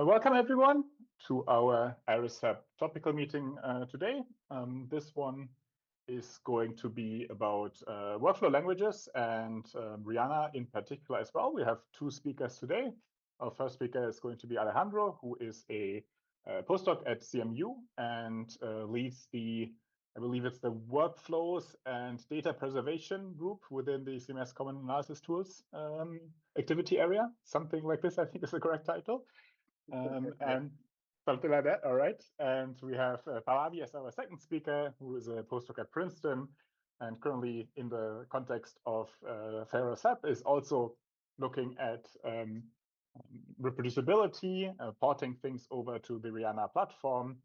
Welcome everyone to our IRIS-HEP topical meeting today. This one is going to be about workflow languages and REANA in particular as well. We have two speakers today. Our first speaker is going to be Alejandro, who is a postdoc at CMU and leads the, I believe it's the workflows and data preservation group within the CMS Common Analysis Tools activity area. Something like this, I think, is the correct title. And something like that, all right. And we have Pallabi as our second speaker, who is a postdoc at Princeton, and currently in the context of REANA is also looking at reproducibility, porting things over to the REANA platform.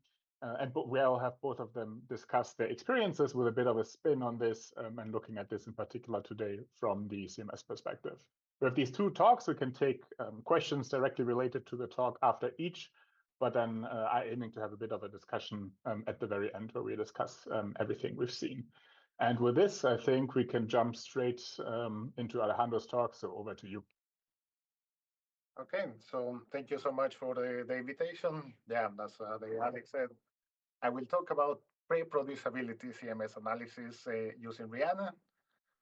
And we'll have both of them discuss their experiences with a bit of a spin on this and looking at this in particular today from the CMS perspective. We have these two talks. We can take questions directly related to the talk after each, but then I'm aiming to have a bit of a discussion at the very end where we discuss everything we've seen. And with this, I think we can jump straight into Alejandro's talk. So over to you. Okay, so thank you so much for the invitation. Yeah, as Alex said, I will talk about pre-producibility CMS analysis using REANA.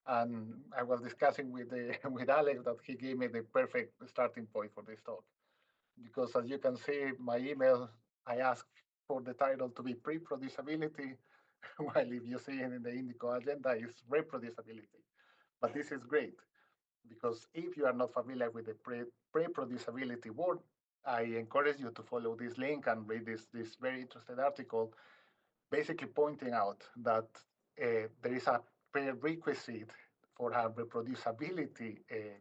And I was discussing with Alex that he gave me the perfect starting point for this talk. Because as you can see, my email, I asked for the title to be pre-producibility, while if you see in the Indico agenda, it's reproducibility. But this is great, because if you are not familiar with the pre-producibility word, I encourage you to follow this link and read this very interesting article, basically pointing out that there is a prerequisite for a reproducibility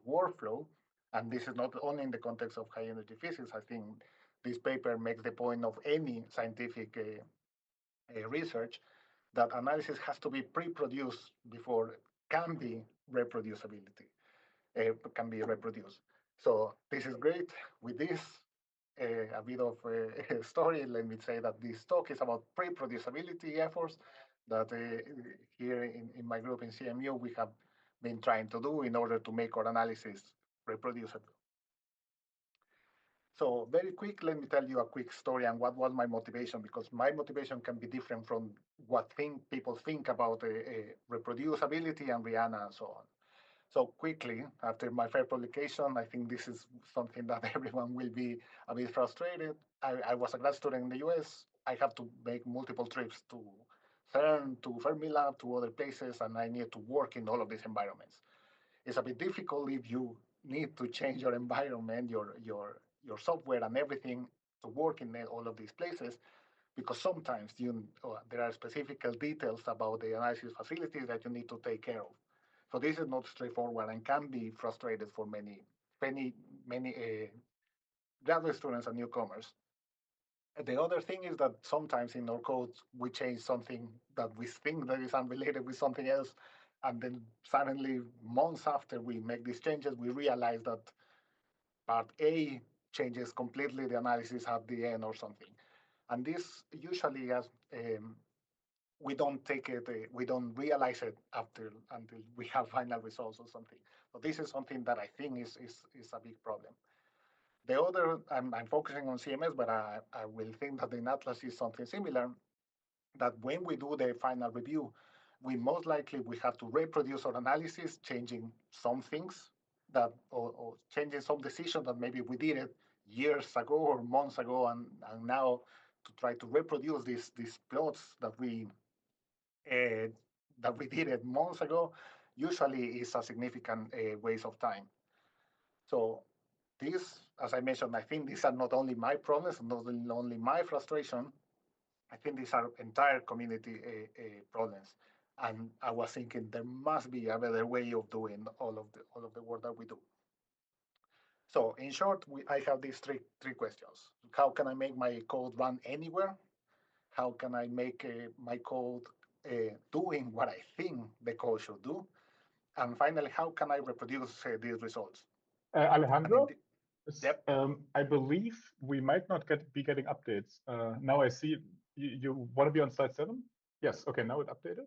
workflow. And this is not only in the context of high energy physics. I think this paper makes the point of any scientific research that analysis has to be pre-produced before it can be reproducibility, can be reproduced. So this is great. With this, a bit of a story, let me say that this talk is about pre-producibility efforts that here in my group in CMU, we have been trying to do in order to make our analysis reproducible. So very quick, let me tell you a quick story and what was my motivation, because my motivation can be different from what people think about reproducibility and REANA and so on. So quickly, after my first publication, I think this is something that everyone will be a bit frustrated. I was a grad student in the US. I have to make multiple trips to CERN, to Fermilab, to other places, and I need to work in all of these environments. It's a bit difficult if you need to change your environment, your software and everything to work in all of these places, because sometimes there are specific details about the analysis facilities that you need to take care of. So this is not straightforward and can be frustrated for many graduate students and newcomers. The other thing is that sometimes in our codes, we change something that we think that is unrelated with something else. And then suddenly, months after we make these changes, we realize that part A changes completely the analysis at the end or something. And this usually we don't take it, we don't realize it until we have final results or something. So this is something that I think is a big problem. The other, I'm focusing on CMS, but I will think that in Atlas is something similar, that when we do the final review, we most likely we have to reproduce our analysis, changing some things that, or changing some decisions that maybe we did it years ago or months ago, and now to try to reproduce these plots that we did it months ago, usually is a significant waste of time. So this, as I mentioned, I think these are not only my problems, not only my frustration. I think these are entire community problems. And I was thinking there must be a better way of doing all of the work that we do. So in short, I have these three questions. How can I make my code run anywhere? How can I make my code doing what I think the code should do? And finally, how can I reproduce these results? Alejandro, yep. I believe we might not be getting updates. Now I see you want to be on slide 7? Yes, okay, now it updated.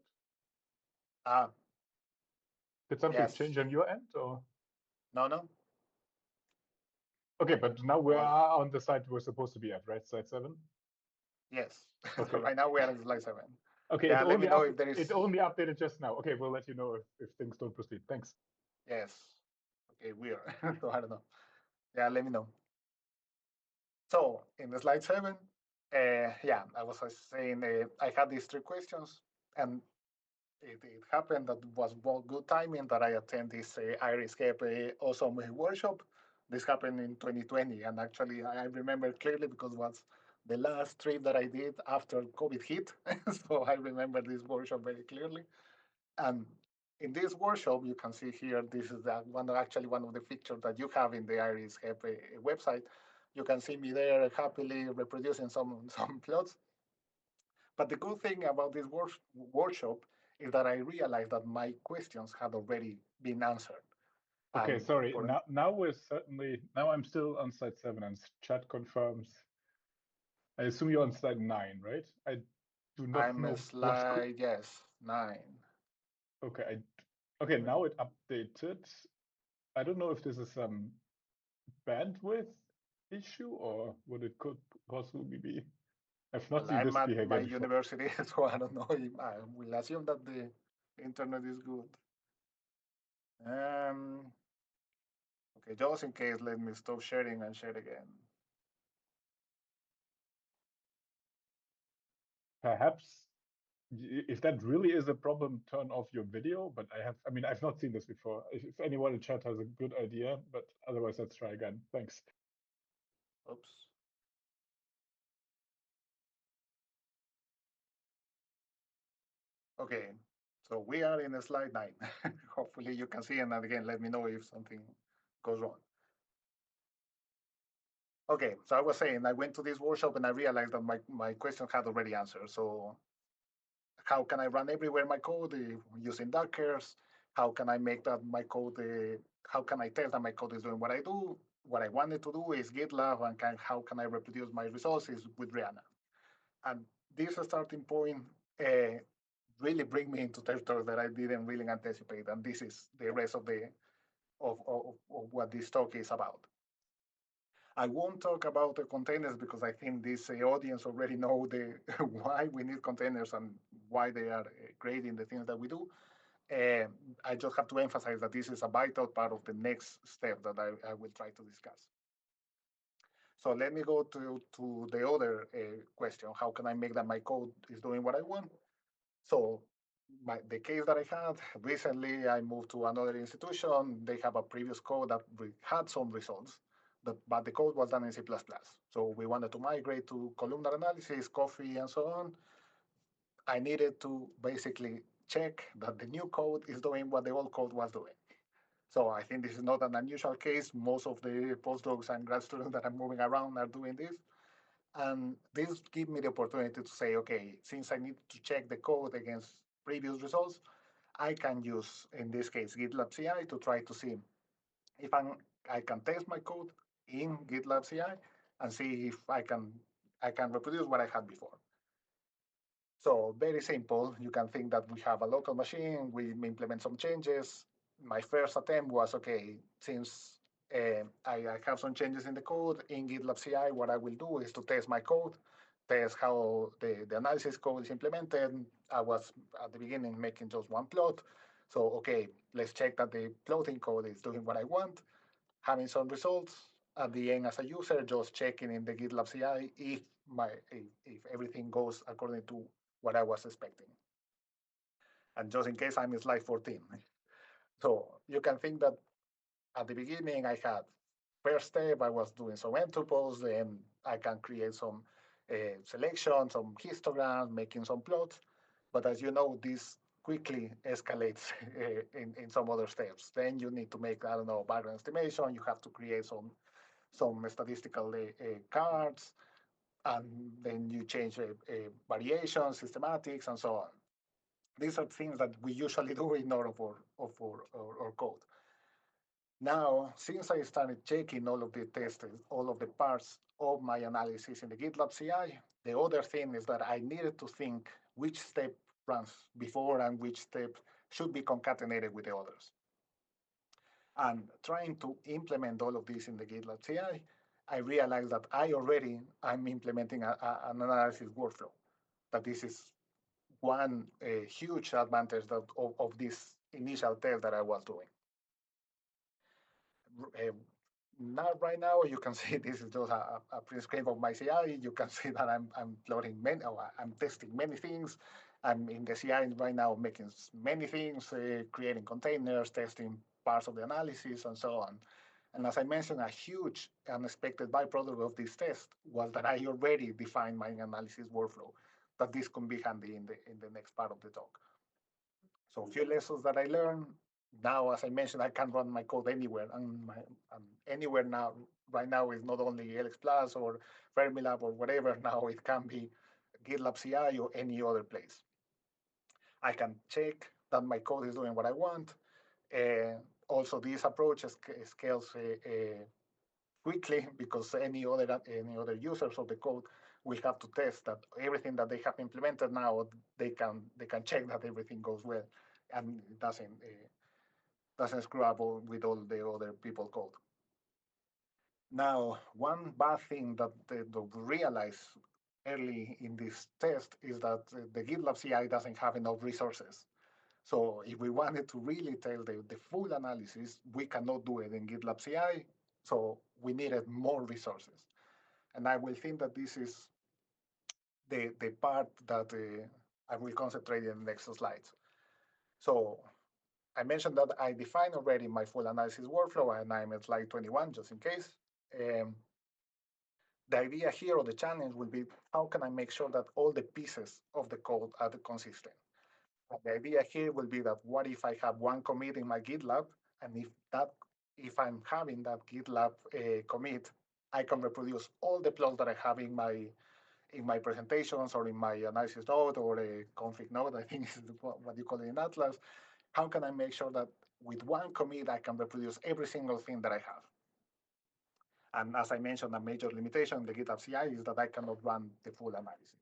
Did something change on your end, or? No. Okay, but now we are on the side we're supposed to be at, right? Slide 7? Yes. Okay. Right now we are in slide 7. Okay, Yeah, let me know if there is... It only updated just now. Okay, we'll let you know if things don't proceed. Thanks. Yes. Okay, weird. So I don't know. Yeah, let me know. So in the slide 7, yeah, I was saying I had these 3 questions, and it happened that it was good timing that I attend this IRIS-HEP awesome workshop. This happened in 2020, and actually I remember clearly because it was the last trip that I did after COVID hit. So I remember this workshop very clearly. And in this workshop, you can see here, this is one of the pictures that you have in the IRIS-HEP website. You can see me there happily reproducing some plots. But the good thing about this workshop is that I realized that my questions had already been answered. Okay, sorry. Now I'm still on slide 7, and chat confirms. I assume you're on slide 9, right? I do not know. Slide, yes, 9. Okay, okay, now it updated. I don't know if this is some bandwidth issue or what it could possibly be. I've not seen this behavior I'm at my before. university, so I don't know. I will assume that the internet is good. Okay, just in case, let me stop sharing and share again. Perhaps if that really is a problem, turn off your video. But I've not seen this before. If anyone in chat has a good idea, but otherwise, let's try again. Thanks. Oops. Okay, so we are in slide 9. Hopefully you can see, and again, let me know if something goes wrong. Okay, so I was saying, I went to this workshop and I realized that my question had already answered. So how can I run everywhere my code using Dockers? How can I make that my code, how can I tell that my code is doing what I do? What I wanted to do is GitLab, and how can I reproduce my results is with REANA. And this starting point really bring me into territory that I didn't really anticipate. And this is the rest of what this talk is about. I won't talk about the containers because I think this audience already know why we need containers and why they are great in the things that we do. I just have to emphasize that this is a vital part of the next step that I will try to discuss. So let me go to the other question. How can I make that my code is doing what I want? So the case that I had recently, I moved to another institution. They have a previous code that had some results, but the code was done in C++. So we wanted to migrate to columnar analysis, coffee, and so on. I needed to basically check that the new code is doing what the old code was doing. So I think this is not an unusual case. Most of the postdocs and grad students that are moving around are doing this. And this gives me the opportunity to say, okay, since I need to check the code against previous results, I can use, in this case, GitLab CI to try to see if I can test my code in GitLab CI and see if I can reproduce what I had before. So very simple. You can think that we have a local machine, we implement some changes. My first attempt was, okay, since I have some changes in the code in GitLab CI, what I will do is to test my code, test how the analysis code is implemented. I was at the beginning making just one plot. So, okay, let's check that the plotting code is doing what I want, having some results. At the end, as a user, just checking in the GitLab CI if everything goes according to what I was expecting. And just in case, I'm in slide 14. So you can think that at the beginning, I had first step, I was doing some entropos, then I can create some selection, some histograms, making some plots. But as you know, this quickly escalates in some other steps. Then you need to make, I don't know, background estimation. You have to create some statistical cards, and then you change variations, systematics, and so on. These are things that we usually do in all of our code. Now, since I started checking all of the tests, all of the parts of my analysis in the GitLab CI, the other thing is that I needed to think which step runs before and which step should be concatenated with the others. And trying to implement all of this in the GitLab CI, I realized that I'm implementing an analysis workflow. That this is one huge advantage of this initial test that I was doing. Uh, Now, right now, you can see this is just a print screen of my CI. You can see that I'm plotting many, or I'm testing many things. I'm in the CI right now making many things, creating containers, testing parts of the analysis, and so on. And as I mentioned, a huge unexpected byproduct of this test was that I already defined my analysis workflow. That this can be handy in the next part of the talk. So a few lessons that I learned. Now, as I mentioned, I can run my code anywhere, and anywhere now. Right now is not only LX Plus or Fermilab or whatever. Now it can be GitLab CI or any other place. I can check that my code is doing what I want. Also, this approach scales quickly because any other users of the code will have to test that everything that they have implemented now they can check that everything goes well and it doesn't screw up with all the other people code. Now, one bad thing that they realize early in this test is that the GitLab CI doesn't have enough resources. So if we wanted to really tell the full analysis, we cannot do it in GitLab CI. So we needed more resources. And I will think that this is the part that I will concentrate in the next slides. So I mentioned that I defined already my full analysis workflow, and I'm at slide 21, just in case. Um, the idea here, or the challenge, will be how can I make sure that all the pieces of the code are consistent? And the idea here will be that what if I have one commit in my GitLab, and if I'm having that GitLab commit, I can reproduce all the plots that I have in my presentations or in my analysis node or a config node, I think is what you call it in Atlas. How can I make sure that with one commit, I can reproduce every single thing that I have? And as I mentioned, a major limitation in the GitHub CI is that I cannot run the full analysis.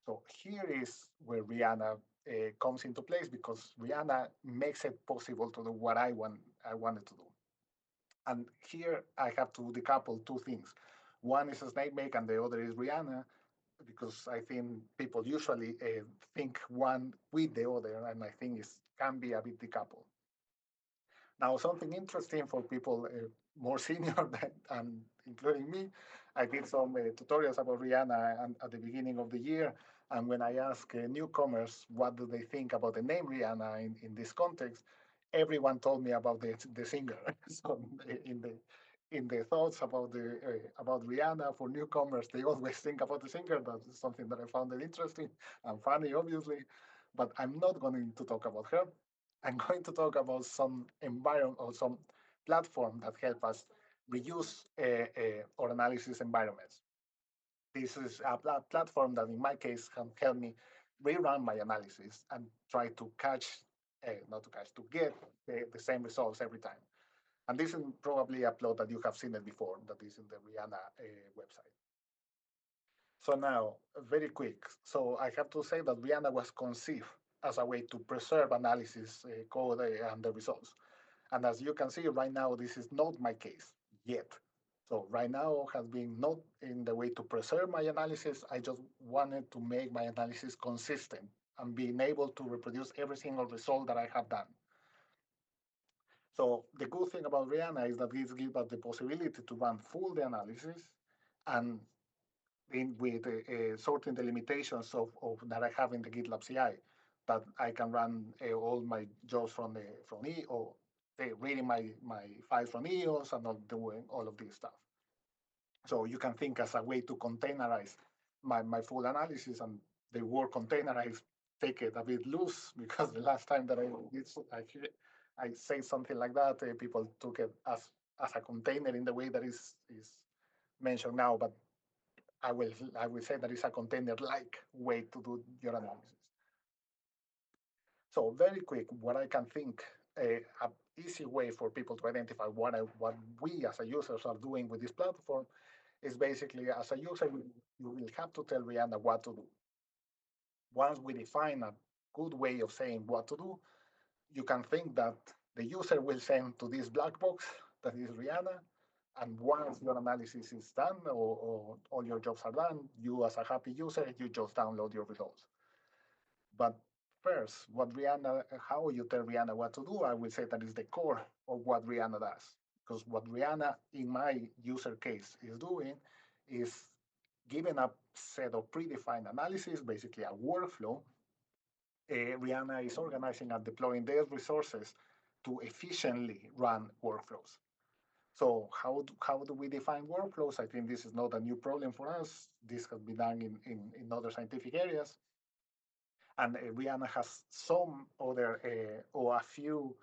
So here is where REANA comes into place, because REANA makes it possible to do what I wanted to do. And here I have to decouple two things. One is SnakeMake and the other is REANA, because I think people usually think one with the other, and I think it can be a bit decoupled. Now, something interesting for people more senior and including me, I did some tutorials about REANA at the beginning of the year. And when I ask newcomers what do they think about the name REANA in this context, everyone told me about the singer. So in the thoughts about REANA for newcomers, they always think about the singer. That's something that I found interesting and funny, obviously. But I'm not going to talk about her. I'm going to talk about some environment or some platform that help us reuse our analysis environments. This is a platform that in my case can help me rerun my analysis and try to to get the same results every time. And this is probably a plot that you have seen it before, that is in the REANA website. So now, very quick. So I have to say that REANA was conceived as a way to preserve analysis code and the results. And as you can see right now, this is not my case yet. So right now has been not in the way to preserve my analysis. I just wanted to make my analysis consistent and being able to reproduce every single result that I have done. So the good thing about REANA is that it gives us the possibility to run full the analysis and with sorting the limitations of that I have in the GitLab CI, that I can run all my jobs from E or reading my files from EOS and not doing all of this stuff. So you can think as a way to containerize my full analysis, and the word containerize take it a bit loose, because the last time that I say something like that, people took it as a container in the way that is mentioned now, but I will say that it's a container-like way to do your analysis. So very quick, what I can think, an easy way for people to identify what we as a users are doing with this platform is basically, as a user, you will have to tell REANA what to do. Once we define a good way of saying what to do, you can think that The user will send to this black box that is REANA, and once your analysis is done or all your jobs are done, you as a happy user, you just download your results. But first, how you tell REANA what to do, I will say that is the core of what REANA does. Because what REANA, in my user case, is doing is given a set of predefined analysis, basically a workflow. REANA is organizing and deploying their resources to efficiently run workflows. So how do we define workflows? I think this is not a new problem for us. This has been done in other scientific areas. And REANA has some other or a few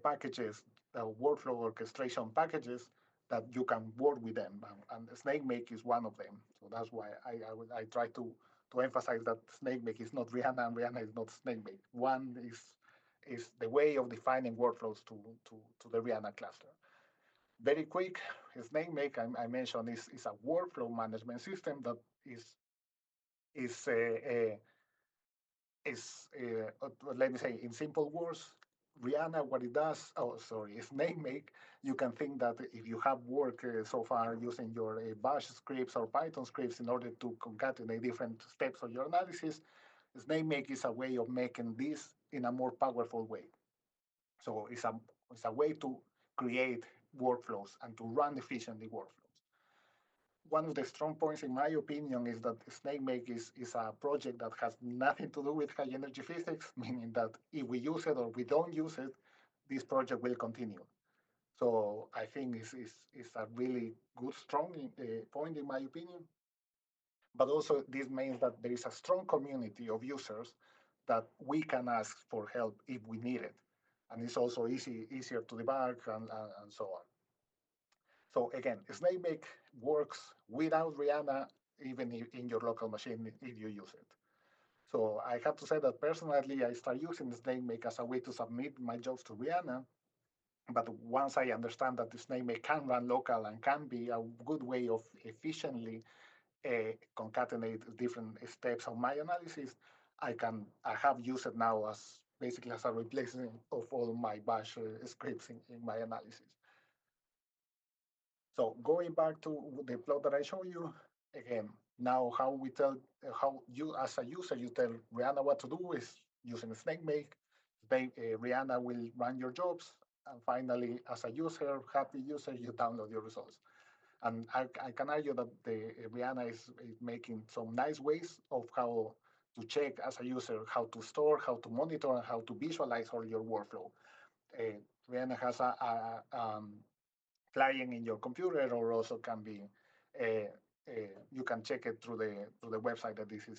packages, workflow orchestration packages that you can work with them. And SnakeMake is one of them. So that's why I try to emphasize that SnakeMake is not REANA and REANA is not SnakeMake. One is the way of defining workflows to the REANA cluster. Very quick, SnakeMake, I mentioned, is a workflow management system that is let me say in simple words, REANA, what it does, SnakeMake, you can think that if you have worked so far using your Bash scripts or Python scripts in order to concatenate different steps of your analysis, SnakeMake is a way of making this in a more powerful way. So it's a way to create workflows and to run efficiently workflows. One of the strong points, in my opinion, is that SnakeMake is a project that has nothing to do with high energy physics, meaning that if we use it or we don't use it, this project will continue. So I think it's a really good, strong point, in my opinion. But also, this means that there is a strong community of users that we can ask for help if we need it. And it's also easier to debug and so on. So again, SnakeMake works without REANA, even in your local machine if you use it. So I have to say that personally, I start using SnakeMake as a way to submit my jobs to REANA. But once I understand that the SnakeMake can run local and can be a good way of efficiently concatenate different steps of my analysis, I have used it now as basically as a replacement of all my Bash scripts in my analysis. So going back to the plot that I showed you, again, now how you as a user, you tell REANA what to do is using SnakeMake. REANA will run your jobs. And finally, as a user, happy user, you download your results. And I can argue that the REANA is making some nice ways of how to check as a user, how to store, how to monitor, and how to visualize all your workflow. REANA has a client in your computer, or also can be you can check it through the website. That this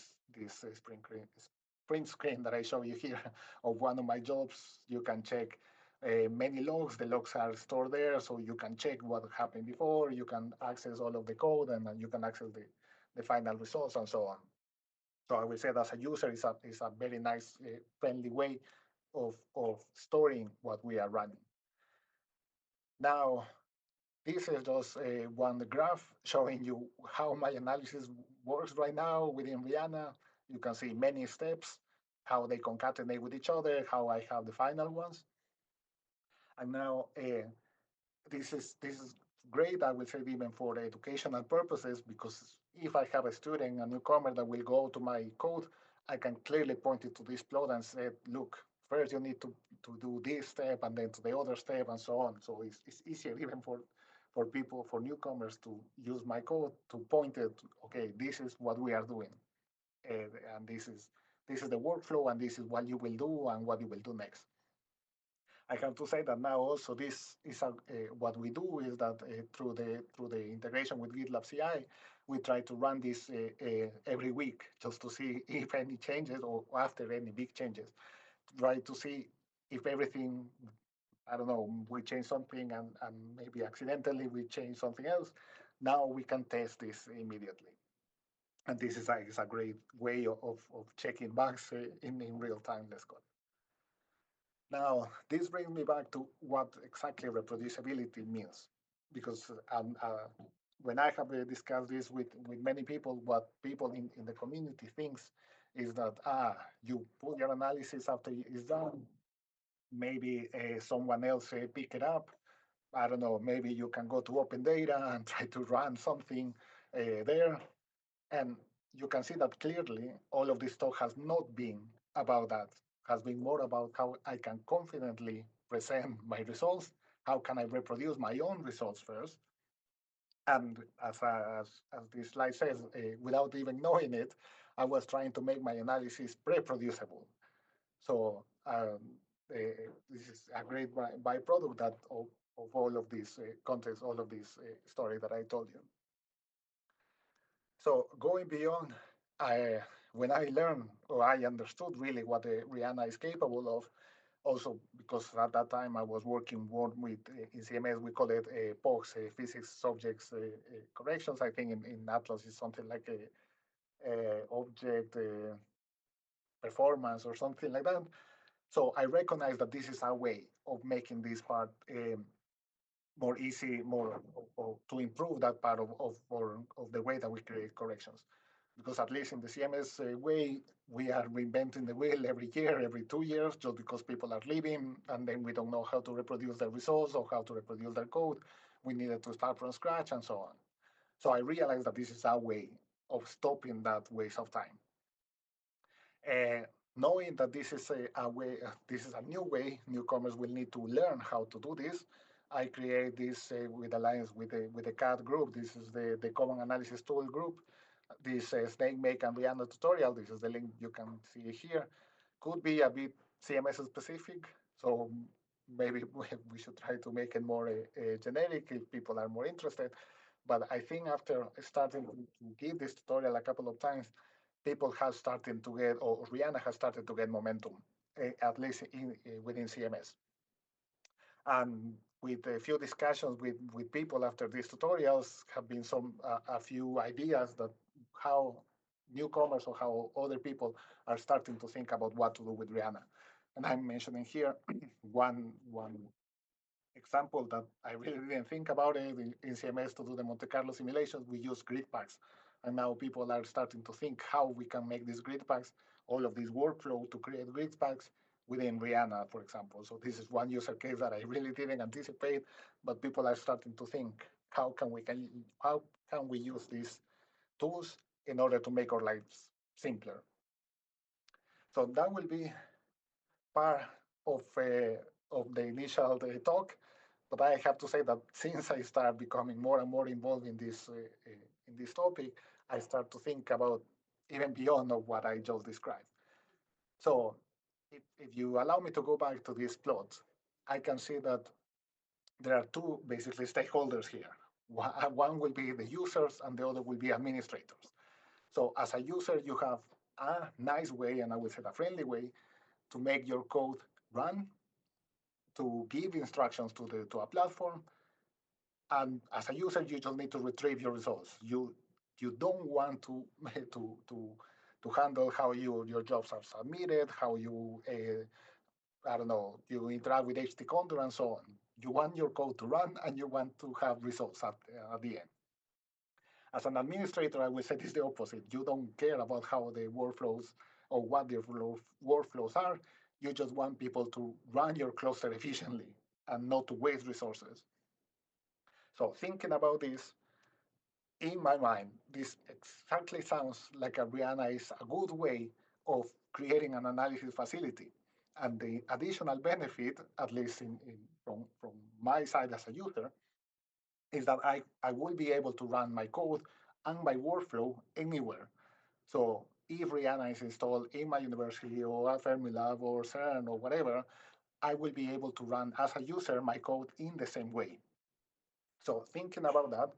print screen that I show you here of one of my jobs. You can check many logs. The logs are stored there, so you can check what happened before. You can access all of the code, and you can access the final results and so on. So I will say that as a user, is a very nice, friendly way of storing what we are running. Now, this is just one graph showing you how my analysis works right now within REANA. You can see many steps, how they concatenate with each other, how I have the final ones. And now this is great, I will say, even for educational purposes, because if I have a student, a newcomer that will go to my code, I can clearly point it to this plot and say, look, first you need to do this step and then to the other step and so on. So it's easier even for people, for newcomers, to use my code to point it, okay, this is what we are doing. And this is the workflow, and this is what you will do and what you will do next. I have to say that now also this is what we do is that through the integration with GitLab CI, we try to run this every week just to see if any changes or after any big changes, try to see if everything, I don't know, we change something and maybe accidentally we change something else. Now we can test this immediately. And this is a great way of checking bugs in real time, let's call it. Now, this brings me back to what exactly reproducibility means, because when I have discussed this with many people, what people in the community thinks is that you put your analysis after it's done, maybe someone else pick it up. I don't know, maybe you can go to open data and try to run something there. And you can see that clearly all of this talk has not been about that, has been more about how I can confidently present my results, how can I reproduce my own results first. And as this slide says, without even knowing it, I was trying to make my analysis reproducible. So this is a great byproduct that of all of this context, all of this story that I told you. So going beyond, when I learned or I understood really what the REANA is capable of, also because at that time I was working more with, in CMS, we call it POCs, physics subjects corrections. I think in Atlas is something like a object performance or something like that. So I recognize that this is a way of making this part more easy, more or to improve that part of the way that we create corrections. Because at least in the CMS way, we are reinventing the wheel every year, every 2 years, just because people are leaving, and then we don't know how to reproduce their results or how to reproduce their code. We needed to start from scratch and so on. So I realized that this is our way of stopping that waste of time. Knowing that this is a way, this is a new way, newcomers will need to learn how to do this. I create this with alliance with the CAT group. This is the Common Analysis Tool group. This SnakeMake and REANA tutorial. This is the link you can see here. Could be a bit CMS specific, so maybe we should try to make it more generic if people are more interested. But I think after starting to give this tutorial a couple of times, people have started to get, or REANA has started to get momentum, at least within CMS. And with a few discussions with people after these tutorials, have been a few ideas that how newcomers or how other people are starting to think about what to do with REANA. And I'm mentioning here one example that I really didn't think about it in CMS to do the Monte Carlo simulations. We use grid packs. And now people are starting to think how we can make these grid packs, all of this workflow to create grid packs within REANA, for example. So this is one use case that I really didn't anticipate, but people are starting to think how can we use these tools in order to make our lives simpler. So that will be part of the initial talk. But I have to say that since I start becoming more and more involved in this topic, I start to think about even beyond of what I just described. So if you allow me to go back to this plot, I can see that there are two basically stakeholders here. One will be the users and the other will be administrators. So as a user, you have a nice way, and I will say a friendly way, to make your code run, to give instructions to a platform. And as a user, you just need to retrieve your results. You don't want to to handle how your jobs are submitted, how you I don't know, you interact with HT contour and so on. You want your code to run and you want to have results at the end. As an administrator, I will say it's the opposite. You don't care about how the workflows or what the workflows are. You just want people to run your cluster efficiently and not to waste resources. So thinking about this, in my mind, this exactly sounds like a REANA is a good way of creating an analysis facility. And the additional benefit, at least from my side as a user, is that I will be able to run my code and my workflow anywhere. So if REANA is installed in my university or at Fermilab or CERN or whatever, I will be able to run as a user my code in the same way. So thinking about that,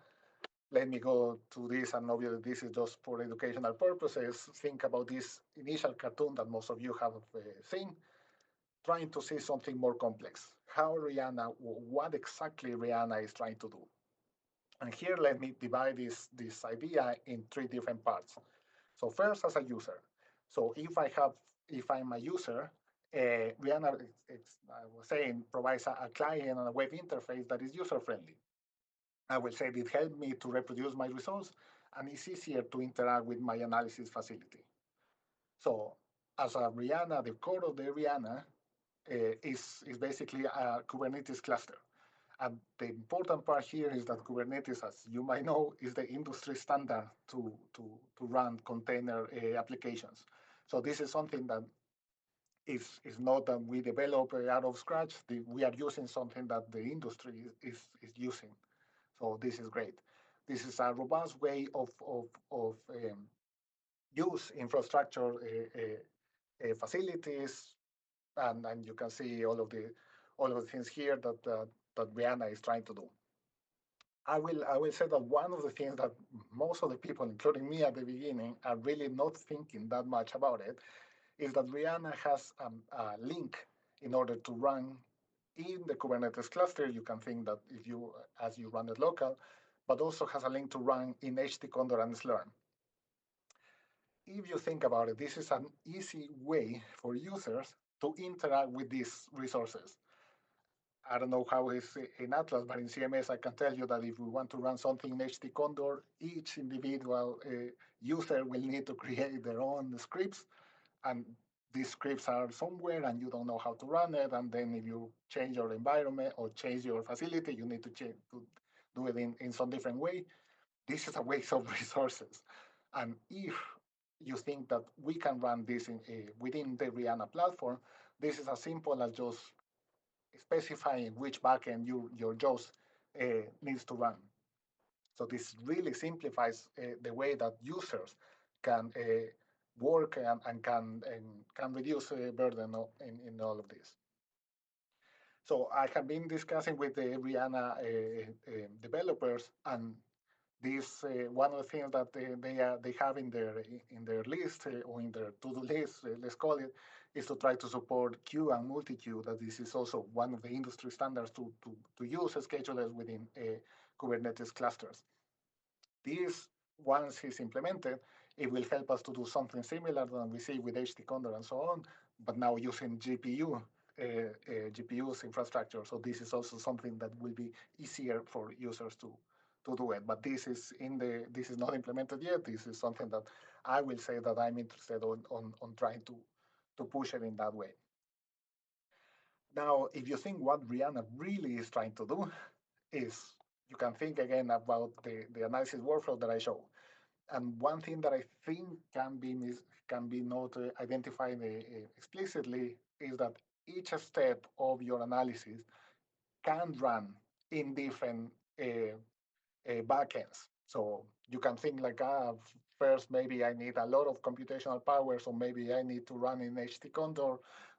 let me go to this, and obviously this is just for educational purposes. Think about this initial cartoon that most of you have seen, trying to see something more complex. How REANA, what exactly REANA is trying to do. And here, let me divide this idea in three different parts. So first, as a user. So if I'm a user, REANA, I was saying, provides a client and a web interface that is user-friendly. I will say it helped me to reproduce my results, and it's easier to interact with my analysis facility. So as a REANA, the core of the REANA is basically a Kubernetes cluster. And the important part here is that Kubernetes, as you might know, is the industry standard to run container applications. So this is something that is not that we develop out of scratch. We are using something that the industry is using. So this is great. This is a robust way of use infrastructure facilities, and you can see all of the things here that REANA is trying to do. I will say that one of the things that most of the people, including me at the beginning, are really not thinking that much about it is that REANA has a link in order to run in the Kubernetes cluster. You can think that if you as you run it local, but also has a link to run in htconda and Slurm. If you think about it, this is an easy way for users to interact with these resources. I don't know how it's in Atlas, but in CMS, I can tell you that if we want to run something in HT Condor, each individual user will need to create their own scripts, and these scripts are somewhere, and you don't know how to run it. And then if you change your environment or change your facility, you need to do it in some different way. This is a waste of resources. And if you think that we can run this within the REANA platform, this is as simple as just specifying which backend your JAWS needs to run. So this really simplifies the way that users can work and can reduce burden in all of this. So I have been discussing with the REANA developers, and this one of the things that they have in their list or in their to-do list, let's call it, is to try to support queue and multi-queue. That this is also one of the industry standards to use schedulers within Kubernetes clusters. This, once it's implemented, it will help us to do something similar than we see with htconda and so on, but now using GPU's infrastructure. So this is also something that will be easier for users to do it. But this is not implemented yet. This is something that I will say that I'm interested on trying to push it in that way. Now, if you think what REANA really is trying to do is, you can think again about the analysis workflow that I show. And one thing that I think can be not identified explicitly is that each step of your analysis can run in different backends. So you can think like, first maybe I need a lot of computational power, so maybe I need to run in HT Condor.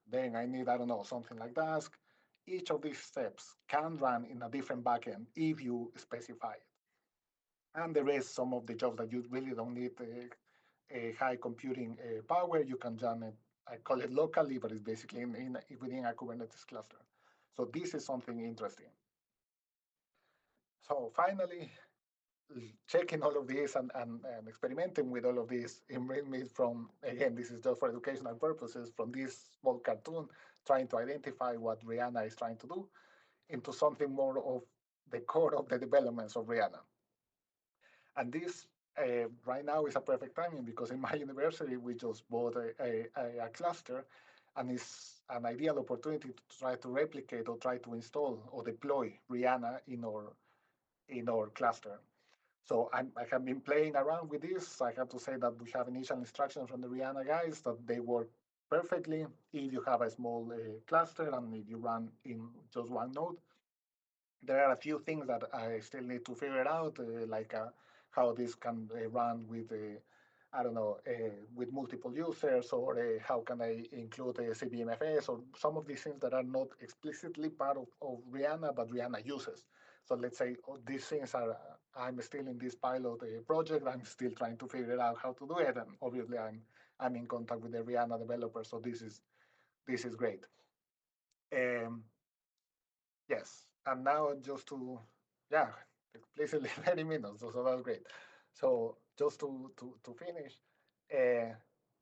Then I need, I don't know, something like Dask. Each of these steps can run in a different backend if you specify it. And there is some of the jobs that you really don't need a high computing power. You can run it, I call it locally, but it's basically within a Kubernetes cluster. So this is something interesting. So finally, checking all of this and experimenting with all of this, it brings me from, again, this is just for educational purposes, from this small cartoon, trying to identify what REANA is trying to do, into something more of the core of the developments of REANA. And this right now is a perfect timing because in my university, we just bought a cluster, and it's an ideal opportunity to try to replicate or try to install or deploy REANA in our cluster. So I have been playing around with this. I have to say that we have initial instructions from the REANA guys that they work perfectly if you have a small cluster and if you run in just one node. There are a few things that I still need to figure out, like how this can run with, I don't know, with multiple users, or how can I include CBMFS, or some of these things that are not explicitly part of REANA, but REANA uses. So let's say these things are, I'm still in this pilot project, I'm still trying to figure out how to do it, and obviously I'm in contact with the REANA developer, so this is great. Yes, and now just to, yeah, explicitly 30 minutes, so that's great. So just to finish,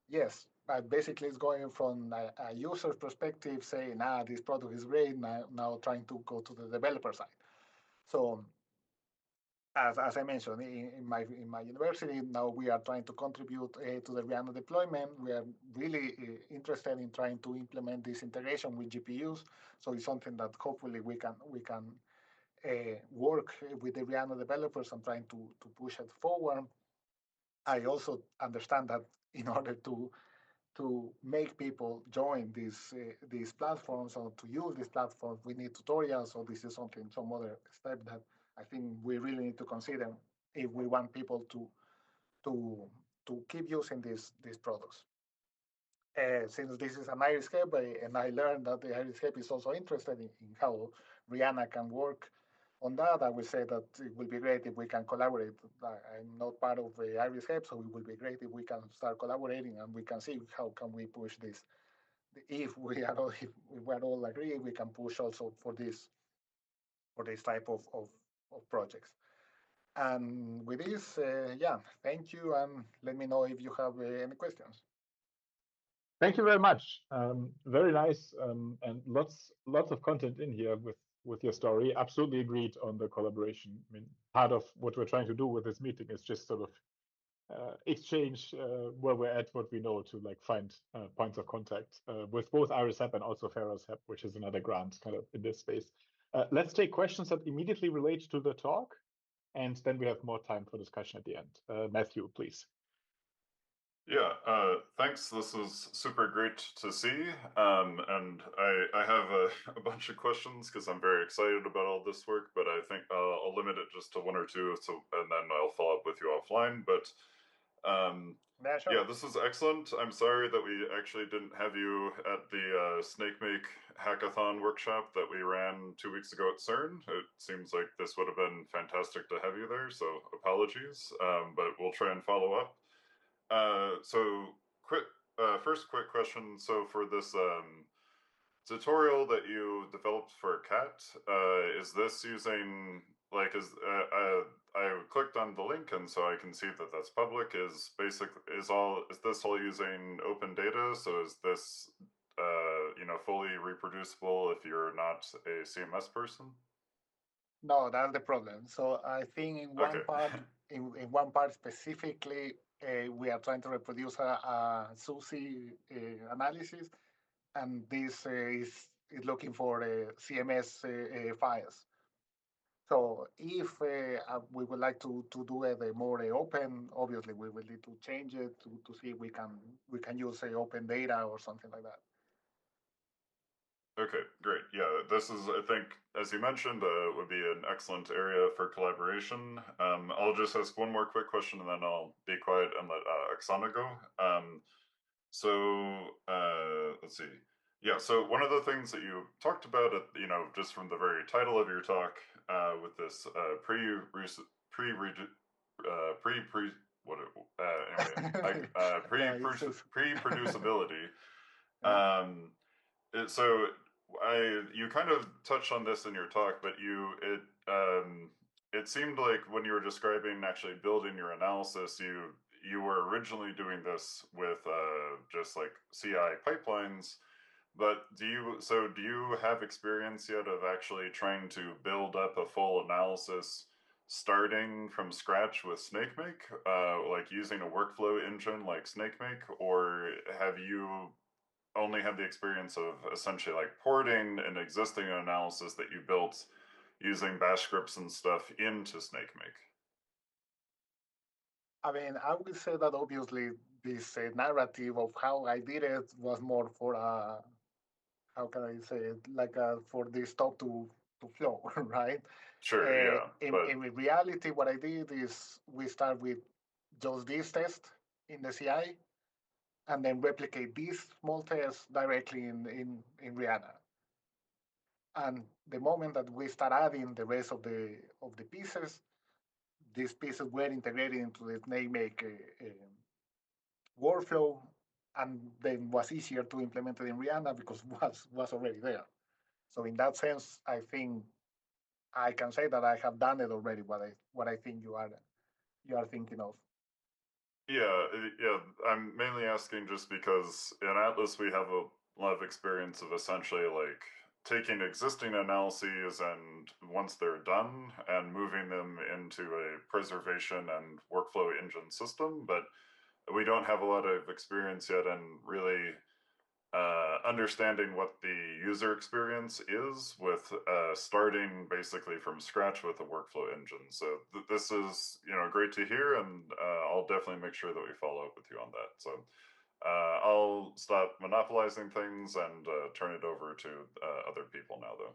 yes, basically it's going from a user perspective, saying, this product is great, now trying to go to the developer side. So as I mentioned, in my university now we are trying to contribute to the REANA deployment. We are really interested in trying to implement this integration with GPUs. So it's something that hopefully we can work with the REANA developers and trying to push it forward. I also understand that in order to make people join these platforms or to use these platforms, we need tutorials. So this is some other step that I think we really need to consider if we want people to to keep using these products. Since this is an IRIS-HEP, and I learned that the IRIS-HEP is also interested in how REANA can work on that, I will say that it will be great if we can collaborate. I'm not part of the IRIS-HEP, so it will be great if we can start collaborating and we can see how can we push this. If we are all agree, we can push also for this type of projects. And with this, yeah, thank you, and let me know if you have any questions. Thank you very much. Very nice, and lots of content in here with your story. Absolutely agreed on the collaboration. I mean, part of what we're trying to do with this meeting is just sort of exchange where we're at, what we know, to like find points of contact with both IRIS-HEP and also FAIROS-HEP, which is another grant kind of in this space. Let's take questions that immediately relate to the talk, and then we have more time for discussion at the end. Matthew, please. Yeah, thanks. This is super great to see. And I have a bunch of questions because I'm very excited about all this work, but I think I'll limit it just to one or two, and then I'll follow up with you offline. But Sure. yeah, this is excellent. I'm sorry that we actually didn't have you at the SnakeMake hackathon workshop that we ran 2 weeks ago at CERN. It seems like this would have been fantastic to have you there, so apologies, but we'll try and follow up. So first quick question. So for this tutorial that you developed for CAT, is this using like I clicked on the link and so I can see that that's public. Is this all using open data? So is this fully reproducible if you're not a CMS person? No, that's the problem. So I think in one Okay. part, in one part specifically, we are trying to reproduce a SUSI analysis, and this is looking for CMS files. So if we would like to do it more open, obviously we will need to change it to see if we can use open data or something like that. Okay, great. Yeah, this is, I think, as you mentioned, would be an excellent area for collaboration. I'll just ask one more quick question and then I'll be quiet and let Oksana go. Let's see. Yeah, so one of the things that you talked about, just from the very title of your talk, with this pre-producibility. So you kind of touched on this in your talk, but it seemed like when you were describing actually building your analysis, you were originally doing this with just like CI pipelines. But do you have experience yet of actually trying to build up a full analysis starting from scratch with SnakeMake, like using a workflow engine like SnakeMake, or have you only had the experience of essentially like porting an existing analysis that you built using bash scripts and stuff into SnakeMake? I mean, I would say that obviously this narrative of how I did it was more for how can I say it, like for this talk to flow, right? Sure, yeah. In reality, what I did is we start with just this test in the CI, and then replicate this small test directly in REANA. And the moment that we start adding the rest of the pieces, these pieces were integrated into the SnakeMake workflow, and then was easier to implement it in REANA because was already there. So in that sense, I think I can say that I have done it already. What I think you are thinking of. Yeah, yeah. I'm mainly asking just because in Atlas we have a lot of experience of essentially like taking existing analyses and once they're done and moving them into a preservation and workflow engine system, but we don't have a lot of experience yet in really understanding what the user experience is with starting basically from scratch with a workflow engine. So this is great to hear, and I'll definitely make sure that we follow up with you on that. So I'll stop monopolizing things and turn it over to other people now, though.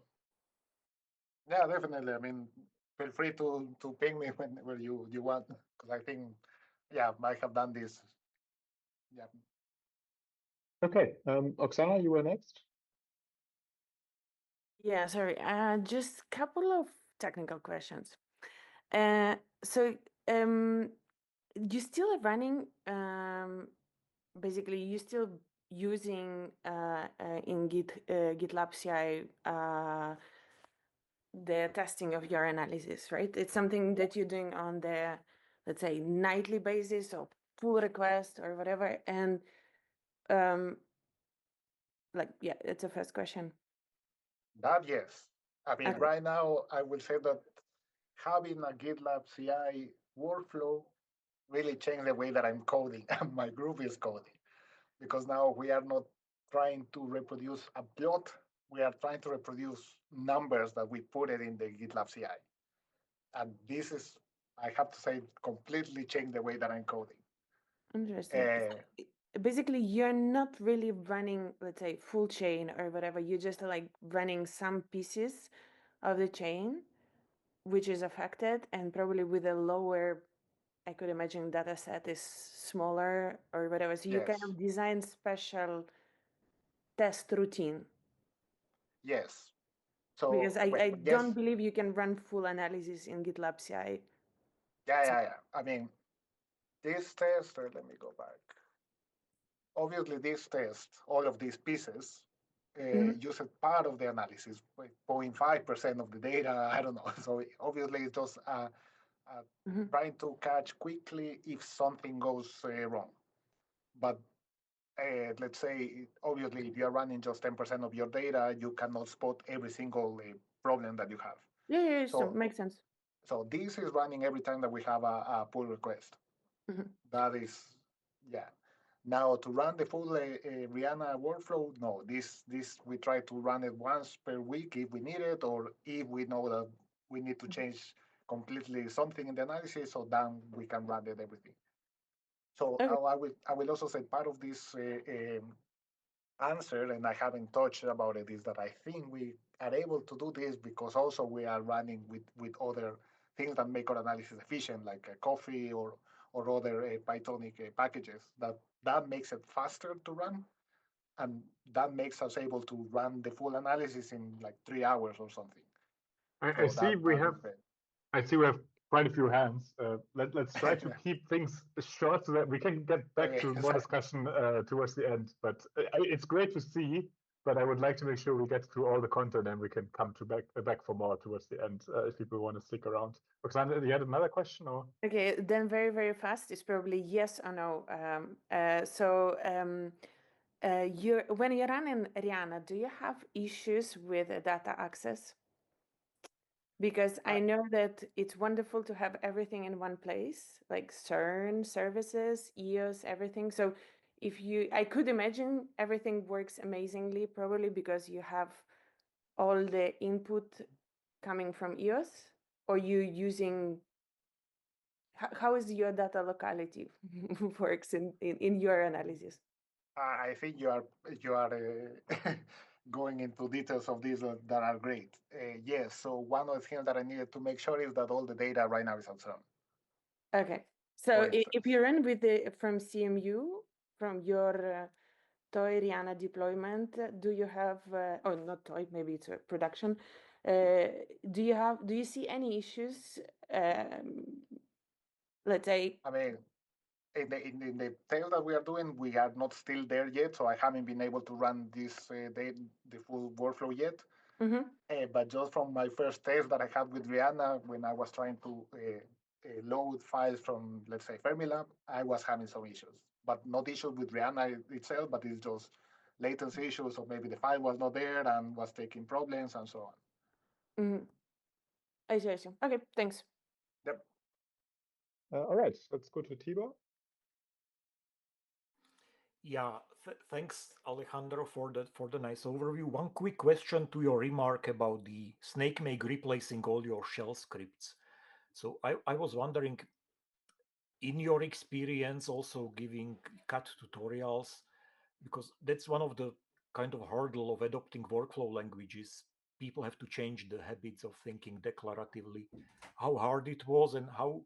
Yeah, definitely. I mean, feel free to ping me whenever you want, because I think, yeah, I have done this. Yeah. Okay, Oksana, you were next. Yeah, sorry. Just a couple of technical questions. So you still are running, basically you still using in GitLab CI the testing of your analysis, right? It's something that you're doing on the, let's say, nightly basis or pull request or whatever. And yeah, it's a first question. That, yes. I mean, Okay. right now, I will say that having a GitLab CI workflow really changed the way that I'm coding and my group is coding. Because now we are not trying to reproduce a plot, we are trying to reproduce numbers that we put it in the GitLab CI. And this is, I have to say, completely changed the way that I'm coding. Interesting. Basically, you're not really running, let's say, full chain or whatever. You're just like running some pieces of the chain, which is affected, and probably with a lower, I could imagine, data set is smaller or whatever. So you kind Yes. of design special test routine. Yes. So Because I yes. don't believe you can run full analysis in GitLab CI. Yeah. I mean, this test, let me go back. Obviously, this test, all of these pieces, use part of the analysis, 0.5% of the data. I don't know. So obviously, it's just trying to catch quickly if something goes wrong. But let's say, obviously, if you're running just 10% of your data, you cannot spot every single problem that you have. Yeah, so makes sense. So this is running every time that we have a pull request. That is, yeah. Now to run the full REANA workflow, no. This we try to run it once per week if we need it, or if we know that we need to change completely something in the analysis, so then we can run it everything. So I will also say part of this answer, and I haven't touched about it, is that I think we are able to do this because also we are running with other things that make our analysis efficient, like coffee or other Pythonic packages. That makes it faster to run, and that makes us able to run the full analysis in like 3 hours or something. I see we have quite a few hands. Let's try to keep things short so that we can get back to more discussion towards the end. But it's great to see. But I would like to make sure we get through all the content and we can come back for more towards the end if people want to stick around. Oksana, you had another question, or? Okay, then very, very fast. It's probably yes or no. When you run in REANA, do you have issues with data access? Because I know that it's wonderful to have everything in one place, like CERN services, EOS, everything. So I could imagine everything works amazingly, probably because you have all the input coming from EOS, or you using, how is your data locality works in your analysis? I think you are going into details of these that are great. Yes, so one of the things that I needed to make sure is that all the data right now is on CERN. Okay, so if you run from CMU, from your toy REANA deployment, do you have, not toy, maybe it's a production, do you see any issues, let's say? I mean, in the tail that we are doing, we are not still there yet, so I haven't been able to run the full workflow yet. But just from my first test that I had with REANA, when I was trying to load files from, let's say, Fermilab, I was having some issues. But not issues with REANA itself, but it's just latency issues, or maybe the file was not there and was taking problems and so on. Mm-hmm. I see. Okay, thanks. Yep. All right, let's go to Tibor. Yeah, thanks, Alejandro, for the nice overview. One quick question to your remark about the SnakeMake replacing all your shell scripts. So I was wondering, in your experience, also giving cut tutorials, because that's one of the kind of hurdle of adopting workflow languages. People have to change the habits of thinking declaratively. How hard it was, and how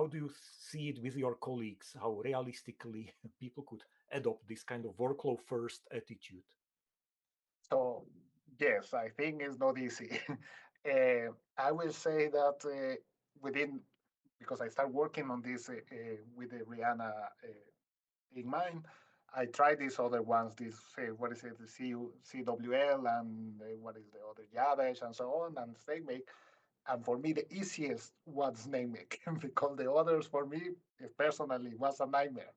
do you see it with your colleagues? How realistically people could adopt this kind of workflow first attitude? So yes, I think it's not easy. I will say that within, because I start working on this with the REANA in mind, I tried these other ones, this, what is it, the CWL and what is the other, Yadesh and so on, and SnakeMake. And for me, the easiest was SnakeMake because the others for me, personally, was a nightmare.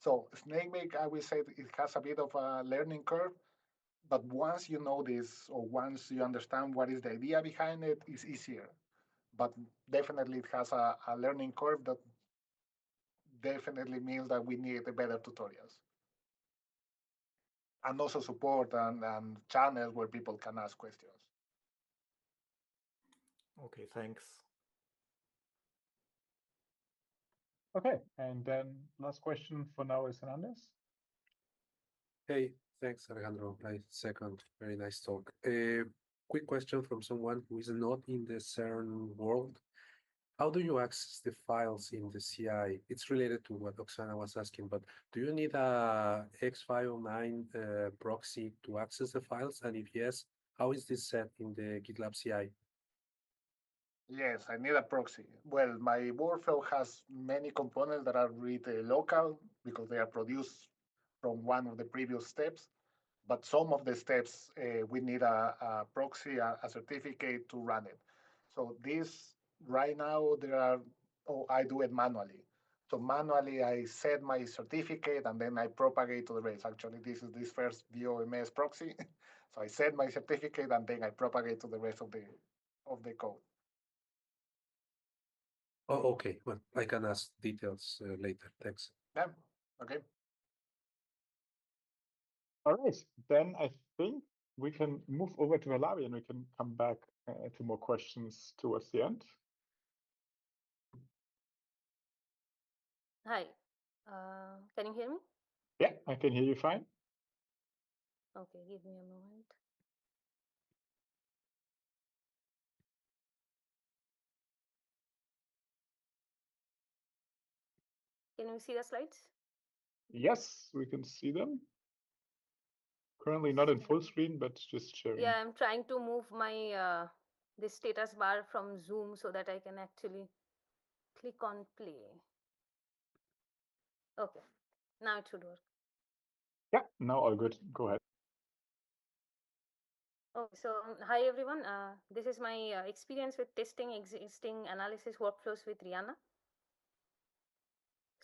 So SnakeMake, I will say it has a bit of a learning curve, but once you know this, or once you understand what is the idea behind it, it's easier. But definitely it has a learning curve that definitely means that we need better tutorials. And also support and channels where people can ask questions. Okay, thanks. Okay, and then last question for now is Hernandez. Hey, thanks, Alejandro. I second. Very nice talk. Quick question from someone who is not in the CERN world. How do you access the files in the CI? It's related to what Oksana was asking, but do you need a X509 proxy to access the files? And if yes, how is this set in the GitLab CI? Yes, I need a proxy. Well, my workflow has many components that are really local because they are produced from one of the previous steps. But some of the steps, we need a proxy, a certificate to run it. So this right now, I do it manually. So manually, I set my certificate and then I propagate to the rest. Actually, this is this first VOMS proxy. So I set my certificate and then I propagate to the rest of the code. Oh, okay. Well, I can ask details later. Thanks. Yeah, okay. All right, then I think we can move over to Pallabi and we can come back to more questions towards the end. Hi, can you hear me? Yeah, I can hear you fine. Okay, give me a moment. Can you see the slides? Yes, we can see them. Currently not in full screen, but just sharing. Yeah, I'm trying to move my this status bar from Zoom so that I can actually click on play. Okay, now it should work. Yeah, now all good. Go ahead. Okay, so hi everyone. This is my experience with testing existing analysis workflows with REANA.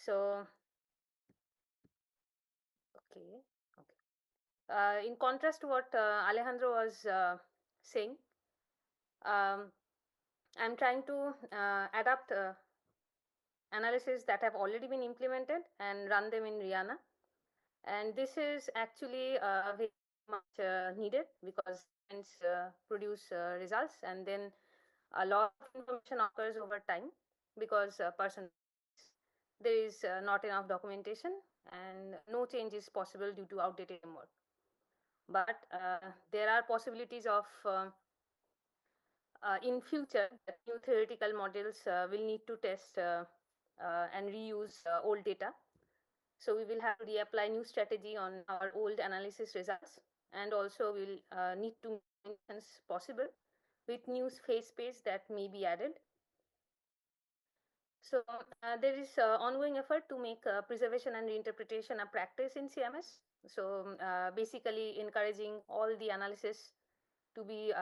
So, okay. In contrast to what Alejandro was saying, I'm trying to adapt analysis that have already been implemented and run them in REANA. And this is actually very much needed because students produce results, and then a lot of information occurs over time because there is not enough documentation and no change is possible due to outdated framework. But there are possibilities of in future new theoretical models will need to test and reuse old data. So we will have to reapply new strategy on our old analysis results, and also we'll need to make mentions possible with new phase space that may be added. So there is ongoing effort to make preservation and reinterpretation a practice in CMS. So basically encouraging all the analysis to be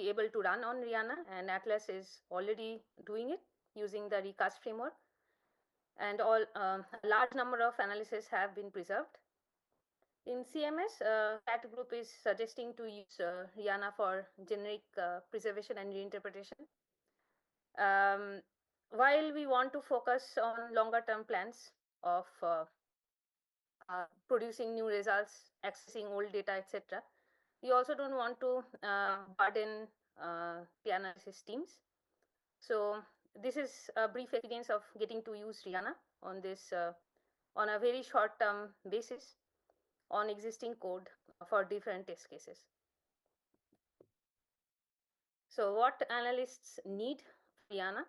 able to run on REANA, and Atlas is already doing it using the recast framework. And a large number of analyses have been preserved. In CMS, CAT group is suggesting to use REANA for generic preservation and reinterpretation. While we want to focus on longer term plans of producing new results, accessing old data, etc., we also don't want to burden the analysis teams. So this is a brief experience of getting to use REANA on this on a very short term basis on existing code for different test cases. So what analysts need REANA?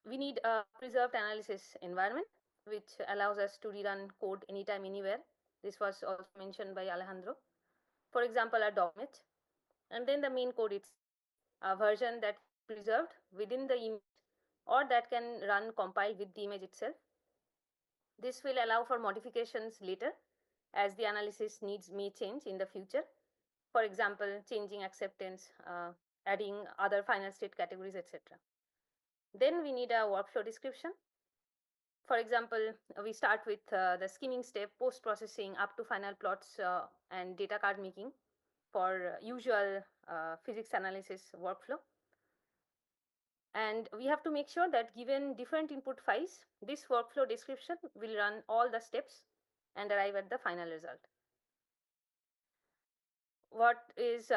We need a preserved analysis environment, which allows us to rerun code anytime, anywhere. This was also mentioned by Alejandro. For example, a document, and then the main code is a version that preserved within the image or that can run compiled with the image itself. This will allow for modifications later as the analysis needs may change in the future. For example, changing acceptance, adding other final state categories, etc. Then we need a workflow description. For example, we start with the skimming step, post-processing up to final plots and data card making for usual physics analysis workflow. And we have to make sure that given different input files, this workflow description will run all the steps and arrive at the final result. What is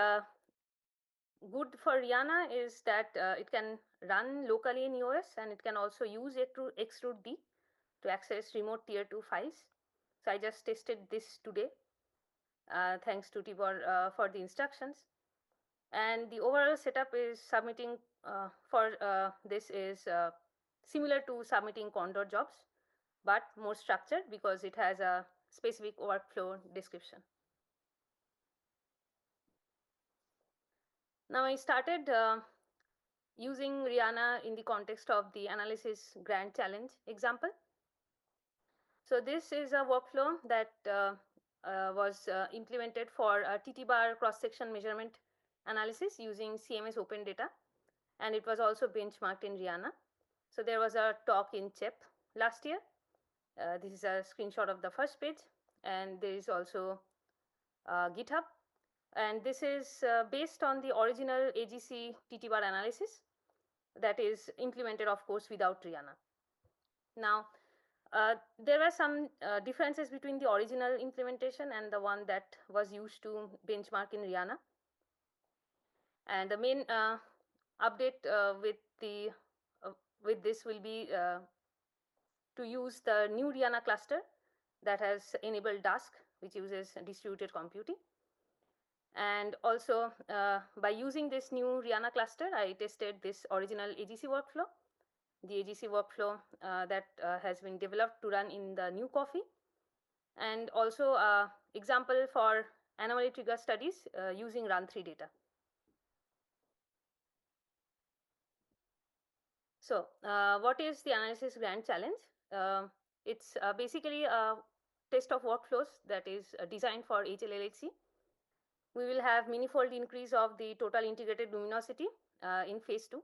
good for REANA is that it can run locally in EOS, and it can also use extrude-D to access remote tier 2 files. So I just tested this today, thanks to Tibor for the instructions. And the overall setup is submitting for this is similar to submitting Condor jobs, but more structured because it has a specific workflow description. Now I started using REANA in the context of the analysis grand challenge example. So this is a workflow that was implemented for a TT bar cross-section measurement analysis using CMS open data, and it was also benchmarked in REANA. So there was a talk in CHEP last year. This is a screenshot of the first page, and there is also GitHub. And this is based on the original AGC TT bar analysis that is implemented, of course, without REANA. Now, there were some differences between the original implementation and the one that was used to benchmark in REANA. And the main update with this will be to use the new REANA cluster that has enabled Dusk, which uses distributed computing. And also, by using this new REANA cluster, I tested this original AGC workflow, the AGC workflow that has been developed to run in the new coffee, and also example for anomaly trigger studies using run3 data. So what is the analysis grand challenge? It's basically a test of workflows that is designed for HLLHC. We will have manifold increase of the total integrated luminosity in phase 2.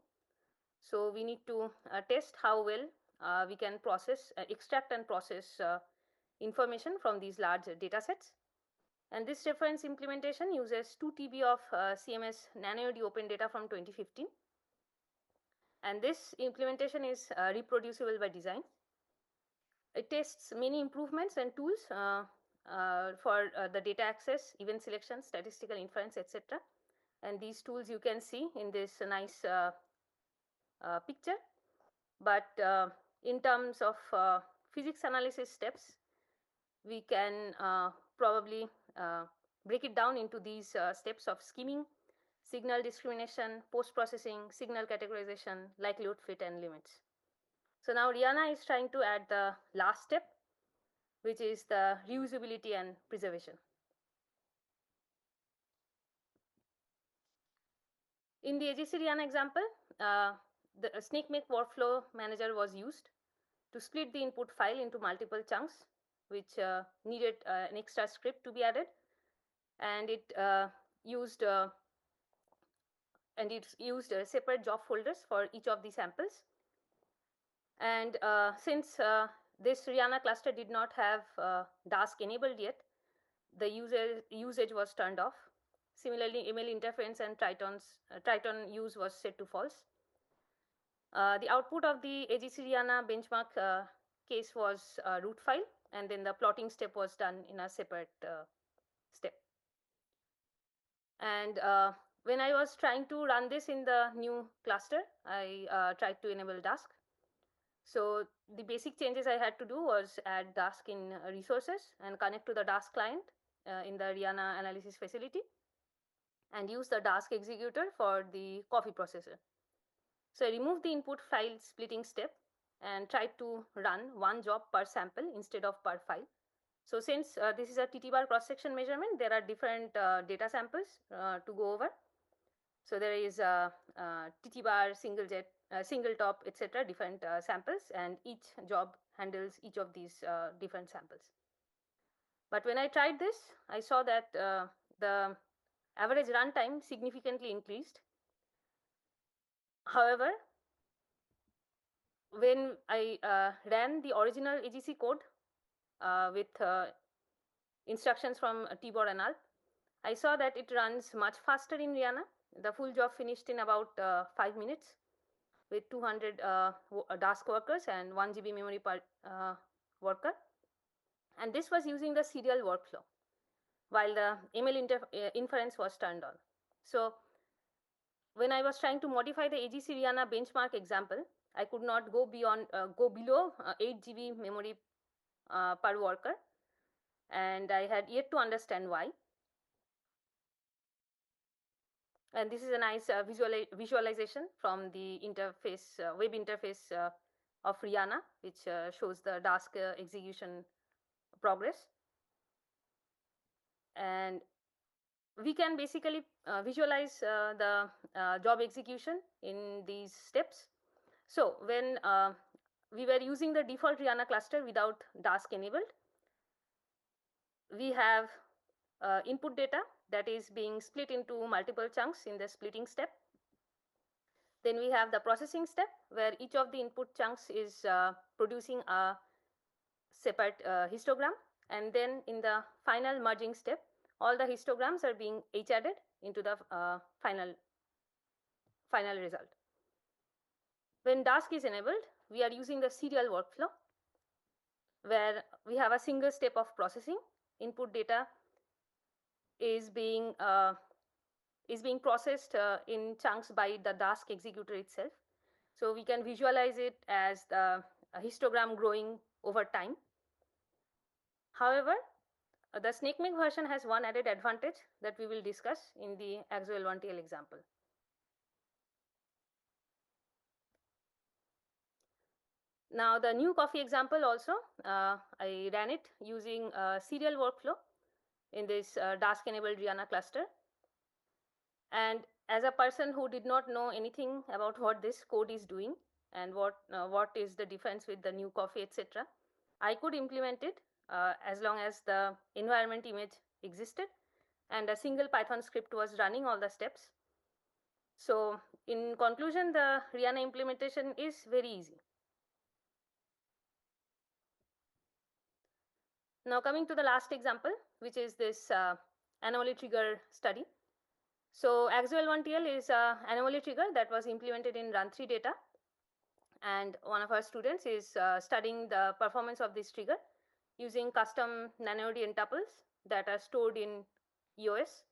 So we need to test how well we can process, extract and process information from these large data sets. And this reference implementation uses 2 TB of CMS NanoED open data from 2015. And this implementation is reproducible by design. It tests many improvements and tools for the data access, event selection, statistical inference, etc. And these tools you can see in this nice picture. But in terms of physics analysis steps, we can probably break it down into these steps of skimming, signal discrimination, post-processing, signal categorization, likelihood fit, and limits. So now REANA is trying to add the last step, which is the reusability and preservation. In the AGC REANA example, the SnakeMake workflow manager was used to split the input file into multiple chunks, which needed an extra script to be added, and it used separate job folders for each of the samples. And since this REANA cluster did not have Dask enabled yet, the usage was turned off. Similarly, email interference and Triton use was set to false. The output of the REANA benchmark case was a root file, and then the plotting step was done in a separate step. And when I was trying to run this in the new cluster, I tried to enable Dask. So the basic changes I had to do was add Dask in resources and connect to the Dask client in the REANA analysis facility, and use the Dask executor for the coffee processor. So I removed the input file splitting step and tried to run one job per sample instead of per file. So since this is a TT bar cross-section measurement, there are different data samples to go over. So there is TT bar, single jet, single top, etc., different samples, and each job handles each of these different samples. But when I tried this, I saw that the average runtime significantly increased. However, when I ran the original AGC code with instructions from Tibor and al, I saw that it runs much faster in REANA. The full job finished in about 5 minutes with 200 Dask workers and 1 GB memory per worker. And this was using the serial workflow while the ML inference was turned on. So when I was trying to modify the AGC REANA benchmark example, I could not go below 8 GB memory per worker, and I had yet to understand why. And this is a nice visualization from the interface, web interface of REANA, which shows the Dask execution progress. And we can basically visualize the job execution in these steps. So when we were using the default REANA cluster without Dask enabled, we have input data that is being split into multiple chunks in the splitting step. Then we have the processing step, where each of the input chunks is producing a separate histogram. And then in the final merging step, all the histograms are being H-added into the final result. When Dask is enabled, we are using the serial workflow, where we have a single step of processing. Input data is being processed in chunks by the Dask executor itself. So we can visualize it as the histogram growing over time. However, the SnakeMake version has one added advantage that we will discuss in the Axwell-1TL example. Now, the new coffee example also, I ran it using a serial workflow in this Dask-enabled REANA cluster. And as a person who did not know anything about what this code is doing and what is the difference with the new coffee, etc., I could implement it as long as the environment image existed and a single Python script was running all the steps. So in conclusion, the REANA implementation is very easy. Now coming to the last example, which is this anomaly trigger study. So Axwell-1TL is an anomaly trigger that was implemented in Run3 data. And one of our students is studying the performance of this trigger using custom nanodian tuples that are stored in EOS.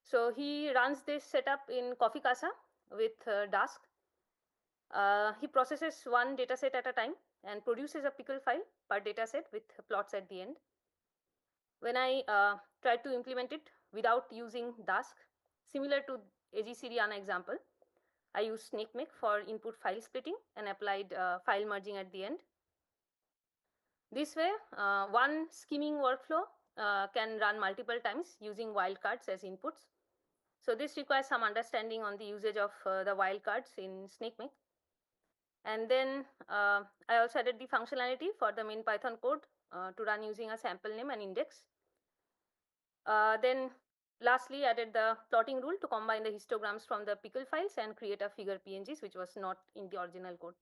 So he runs this setup in Coffee Casa with Dask. He processes one dataset at a time and produces a pickle file per dataset with plots at the end. When I tried to implement it without using Dask, similar to AGC REANA example, I used SnakeMake for input file splitting and applied file merging at the end. This way, one skimming workflow can run multiple times using wildcards as inputs. So this requires some understanding on the usage of the wildcards in SnakeMake. And then I also added the functionality for the main Python code to run using a sample name and index. Then lastly, added the plotting rule to combine the histograms from the pickle files and create a figure PNGs, which was not in the original code.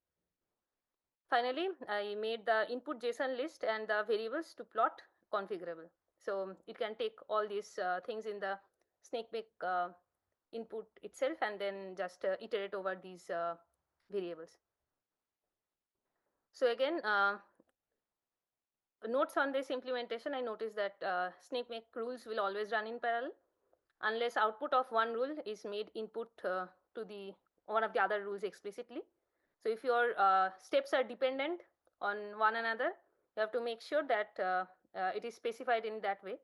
Finally, I made the input JSON list and the variables to plot configurable. So it can take all these things in the SnakeMake input itself and then just iterate over these variables. So again, notes on this implementation, I noticed that SnakeMake rules will always run in parallel unless output of one rule is made input to the one of the other rules explicitly. So if your steps are dependent on one another, you have to make sure that it is specified in that way.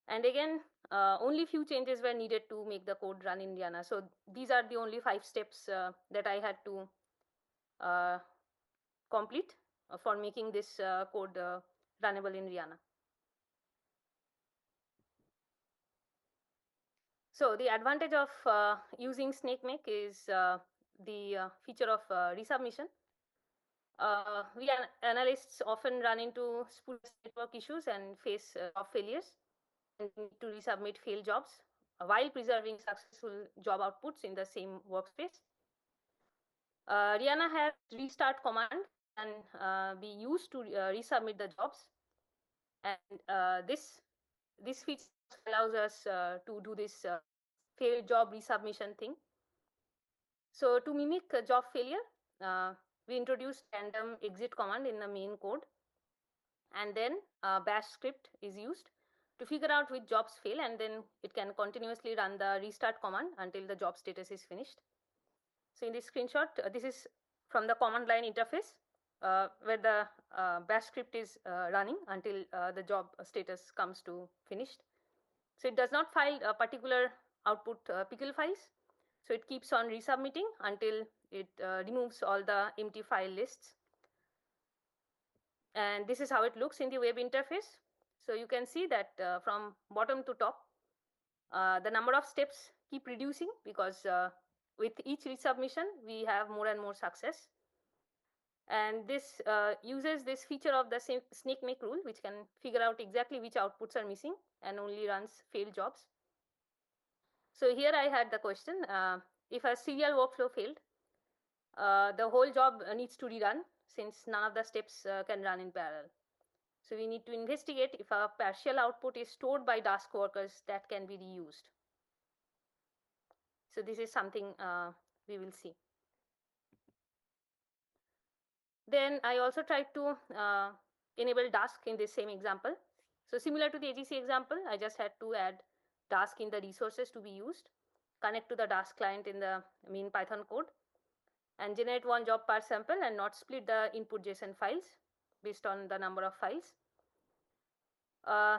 And again, only few changes were needed to make the code run in REANA. So these are the only 5 steps that I had to complete for making this code runnable in REANA. So the advantage of using SnakeMake is the feature of resubmission. We analysts often run into spurious network issues and face job failures and need to resubmit failed jobs while preserving successful job outputs in the same workspace. REANA has restart command and be used to resubmit the jobs, and this feature allows us to do this failed job resubmission thing. So to mimic a job failure, we introduced random exit command in the main code, and then bash script is used to figure out which jobs fail, and then it can continuously run the restart command until the job status is finished. So in this screenshot, this is from the command line interface where the bash script is running until the job status comes to finished. So it does not file a particular output pickle files. So it keeps on resubmitting until it removes all the empty file lists. And this is how it looks in the web interface. So you can see that from bottom to top, the number of steps keep reducing because with each resubmission, we have more and more success. And this uses this feature of the SnakeMake rule, which can figure out exactly which outputs are missing and only runs failed jobs. So here I had the question, if a serial workflow failed, the whole job needs to rerun since none of the steps can run in parallel. So we need to investigate if a partial output is stored by task workers that can be reused. So this is something we will see. Then I also tried to enable task in this same example. So similar to the AGC example, I just had to add task in the resources to be used, connect to the task client in the main Python code, and generate one job per sample and not split the input JSON files based on the number of files.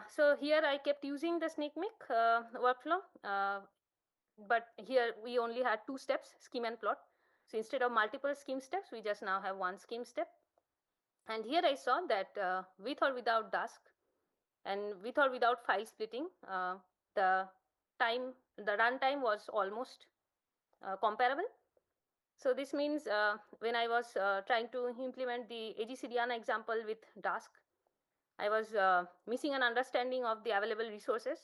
So here I kept using the SnakeMake workflow, but here we only had 2 steps, scheme and plot. So instead of multiple scheme steps, we just now have one scheme step. And here I saw that with or without task and with or without file splitting, the runtime was almost comparable. So this means when I was trying to implement the AGC REANA example with task, I was missing an understanding of the available resources.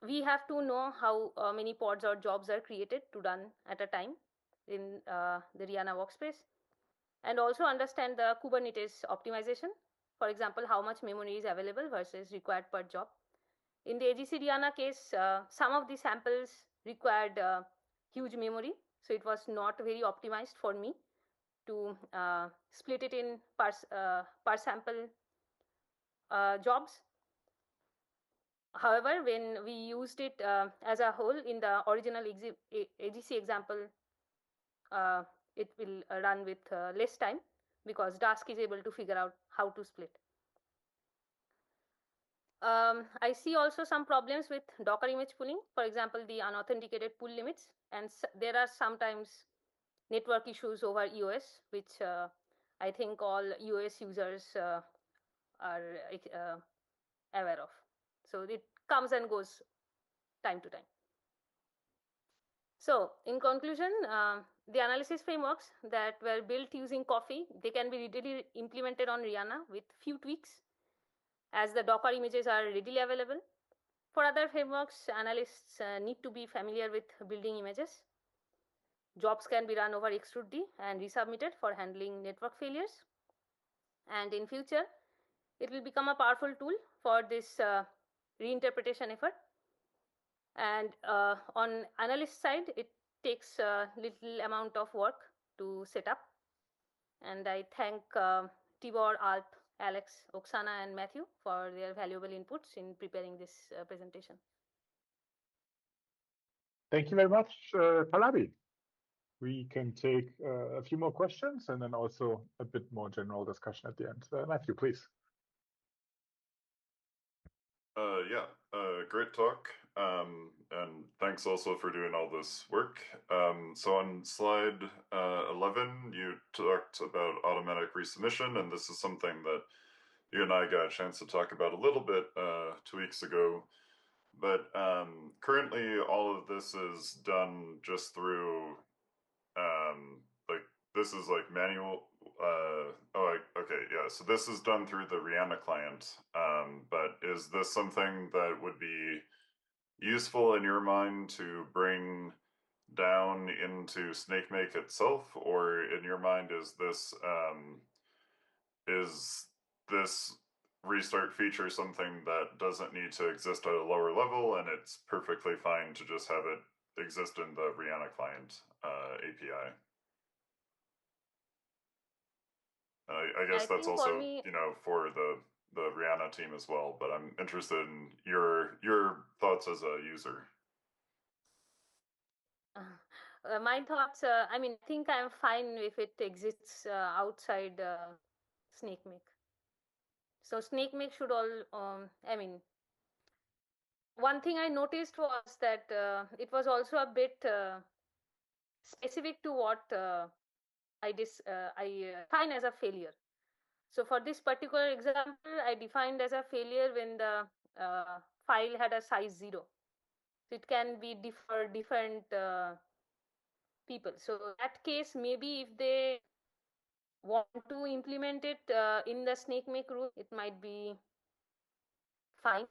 We have to know how many pods or jobs are created to run at a time in the REANA workspace, and also understand the Kubernetes optimization. For example, how much memory is available versus required per job. In the AGC REANA case, some of the samples required huge memory, so it was not very optimized for me to split it in per sample jobs. However, when we used it as a whole in the original AGC example, it will run with less time because task is able to figure out how to split. I see also some problems with Docker image pooling, for example, the unauthenticated pool limits, and there are sometimes network issues over EOS, which I think all EOS users are aware of. So it comes and goes time to time. So in conclusion, the analysis frameworks that were built using Coffee, they can be readily implemented on REANA with few tweaks as the Docker images are readily available. For other frameworks, analysts need to be familiar with building images. Jobs can be run over extrude and resubmitted for handling network failures. And in future, it will become a powerful tool for this reinterpretation effort. And on analyst side, it takes a little amount of work to set up. And I thank Tibor, Alp, Alex, Oksana, and Matthew for their valuable inputs in preparing this presentation. Thank you very much, Pallabi. We can take a few more questions and then also a bit more general discussion at the end. Matthew, please. Great talk. And thanks also for doing all this work. So on slide 11, you talked about automatic resubmission, and this is something that you and I got a chance to talk about a little bit 2 weeks ago. But currently, all of this is done just through, like, this is like manual. Okay, yeah. So this is done through the REANA client. But is this something that would be useful in your mind to bring down into SnakeMake itself, or in your mind is this restart feature something that doesn't need to exist at a lower level, and it's perfectly fine to just have it exist in the REANA client API? I guess that's also me, for the REANA team as well, but I'm interested in your thoughts as a user. My thoughts, I mean, I think I'm fine if it exists outside SnakeMake. So SnakeMake should all, I mean, one thing I noticed was that it was also a bit specific to what I define as a failure. So for this particular example, I defined as a failure when the file had a size 0. So it can be for different people. So that case, maybe if they want to implement it in the SnakeMake rule, it might be fine.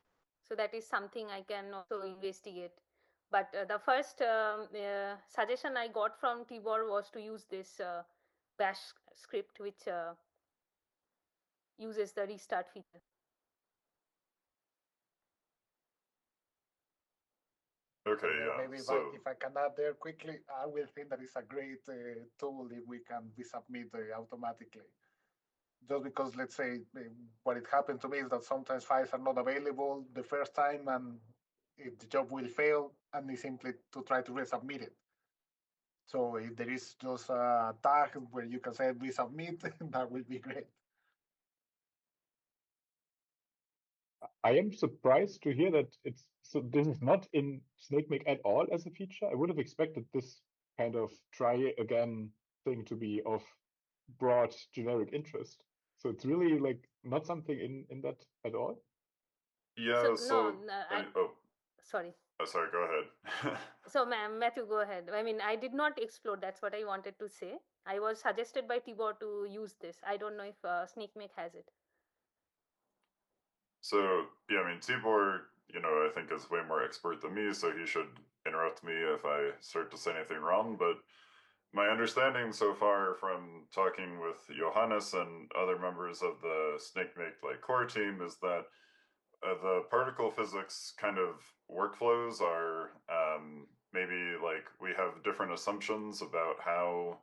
So that is something I can also investigate. But the first suggestion I got from Tibor was to use this bash script, which uses the restart feature. Okay, yeah. Maybe if I can add there quickly, I will think that it's a great tool if we can resubmit automatically. Just because, let's say, what it happened to me is that sometimes files are not available the first time, and the job will fail, and it's simply to try to resubmit it. So if there is just a tag where you can say resubmit, that will be great. I am surprised to hear that this is not in SnakeMake at all as a feature. I would have expected this kind of try again thing to be of broad generic interest. So it's really like not something in that at all. Yeah. Sorry. Oh, sorry. Go ahead. So, Matthew, go ahead. I mean, I did not explore. That's what I wanted to say. I was suggested by Tibor to use this. I don't know if SnakeMake has it. So, yeah, I mean, Tibor, I think is way more expert than me, so he should interrupt me if I start to say anything wrong. But my understanding so far from talking with Johannes and other members of the SnakeMake core team is that the particle physics kind of workflows are maybe we have different assumptions about how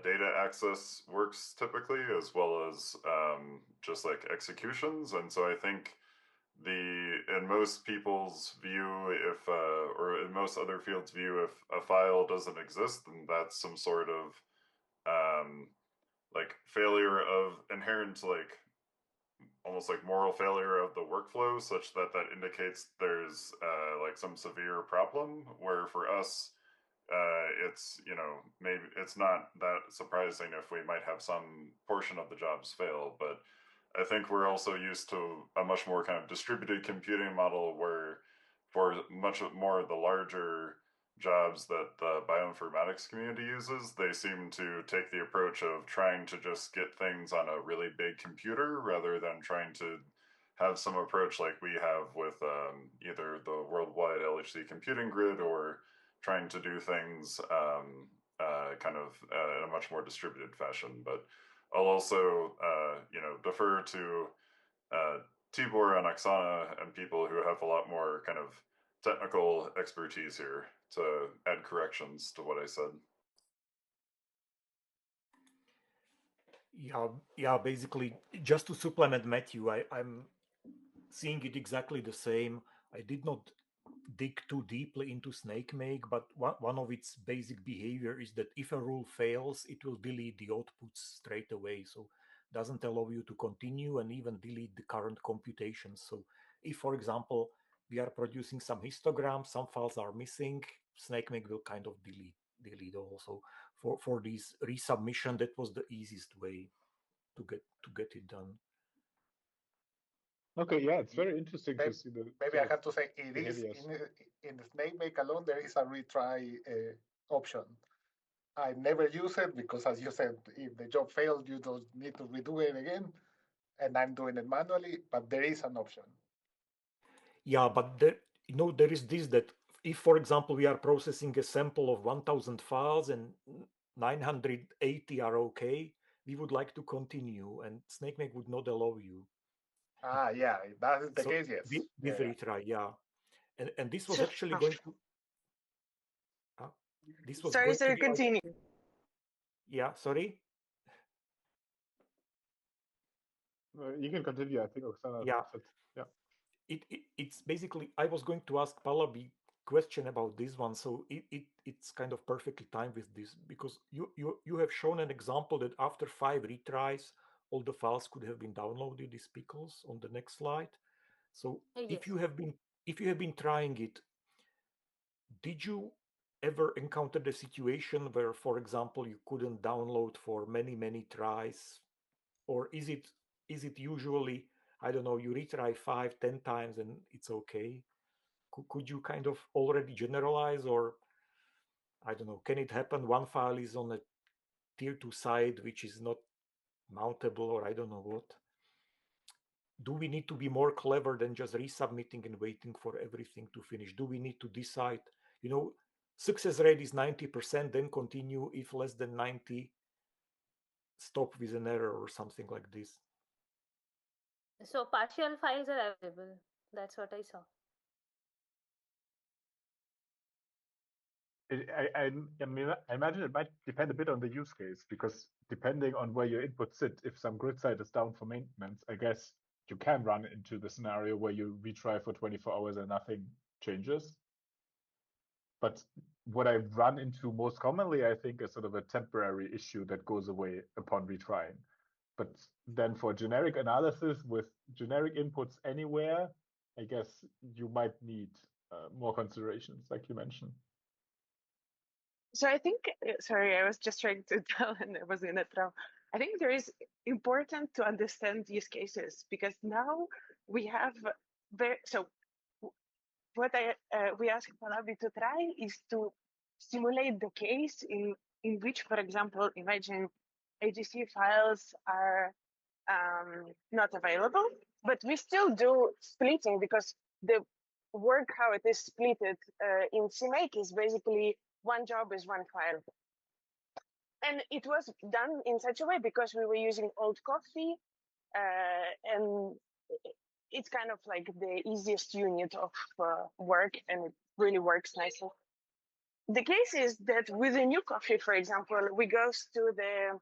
data access works typically, as well as just executions. And so I think in most people's view, or in most other fields' view, if a file doesn't exist, then that's some sort of failure of inherent almost moral failure of the workflow, such that indicates there's some severe problem. Where for us, it's maybe it's not that surprising if we might have some portion of the jobs fail, but I think we're also used to a much more kind of distributed computing model where for much more of the larger jobs that the bioinformatics community uses, they seem to take the approach of trying to just get things on a really big computer rather than trying to have some approach like we have with either the worldwide LHC computing grid or trying to do things in a much more distributed fashion. But I'll also defer to Tibor and Oksana and people who have a lot more kind of technical expertise here to add corrections to what I said. Yeah. Basically, just to supplement Matthew, I'm seeing it exactly the same. I did not dig too deeply into SnakeMake, but one of its basic behavior is that if a rule fails, it will delete the outputs straight away. So doesn't allow you to continue and even delete the current computations. So if, for example, we are producing some histograms, some files are missing, SnakeMake will kind of delete also. For this resubmission, that was the easiest way to get it done. Okay, yeah, it's very interesting to see the. Maybe I have to say it is behaviors. in the SnakeMake alone there is a retry option. I never use it because, as you said, if the job failed, you don't need to redo it again, and I'm doing it manually. But there is an option. Yeah, but there is this that if, for example, we are processing a sample of 1,000 files and 980 are okay, we would like to continue, and SnakeMake would not allow you. Yeah, that is the case, yes. This retry, yeah. And this was actually going to... this was sorry, going to be continue. Yeah, sorry? You can continue, I think Oksana Yeah. said, yeah. It's basically, I was going to ask Pallabi question about this one, so it's kind of perfectly timed with this, because you have shown an example that after 5 retries, all the files could have been downloaded, these pickles on the next slide. So Yes. if you have been trying it, did you ever encounter the situation where, for example, you couldn't download for many tries, or is it usually, I don't know, you retry 5-10 times and it's okay? Could you kind of already generalize, or I don't know, can it happen one file is on a tier 2 site which is not mountable, or I don't know what? Do we need to be more clever than just resubmitting and waiting for everything to finish? Do we need to decide, success rate is 90%, then continue, if less than 90, stop with an error or something like this? So partial files are available. That's what I saw. I imagine it might depend a bit on the use case, because depending on where your inputs sit, if some grid site is down for maintenance, I guess you can run into the scenario where you retry for 24 hours and nothing changes. But what I run into most commonly, I think, is sort of a temporary issue that goes away upon retrying. But then for generic analysis with generic inputs anywhere, I guess you might need more considerations, like you mentioned. So I think, sorry, I was just trying to tell and I was in a trouble. I think there is important to understand use cases, because now we have so what we ask Pallabi to try is to simulate the case in which, for example, imagine AGC files are not available, but we still do splitting, because the work how it is splitted in CMake is basically one job is one file. And it was done in such a way because we were using old coffee, and it's kind of like the easiest unit of work, and it really works nicely. The case is that with the new coffee, for example, we go to the,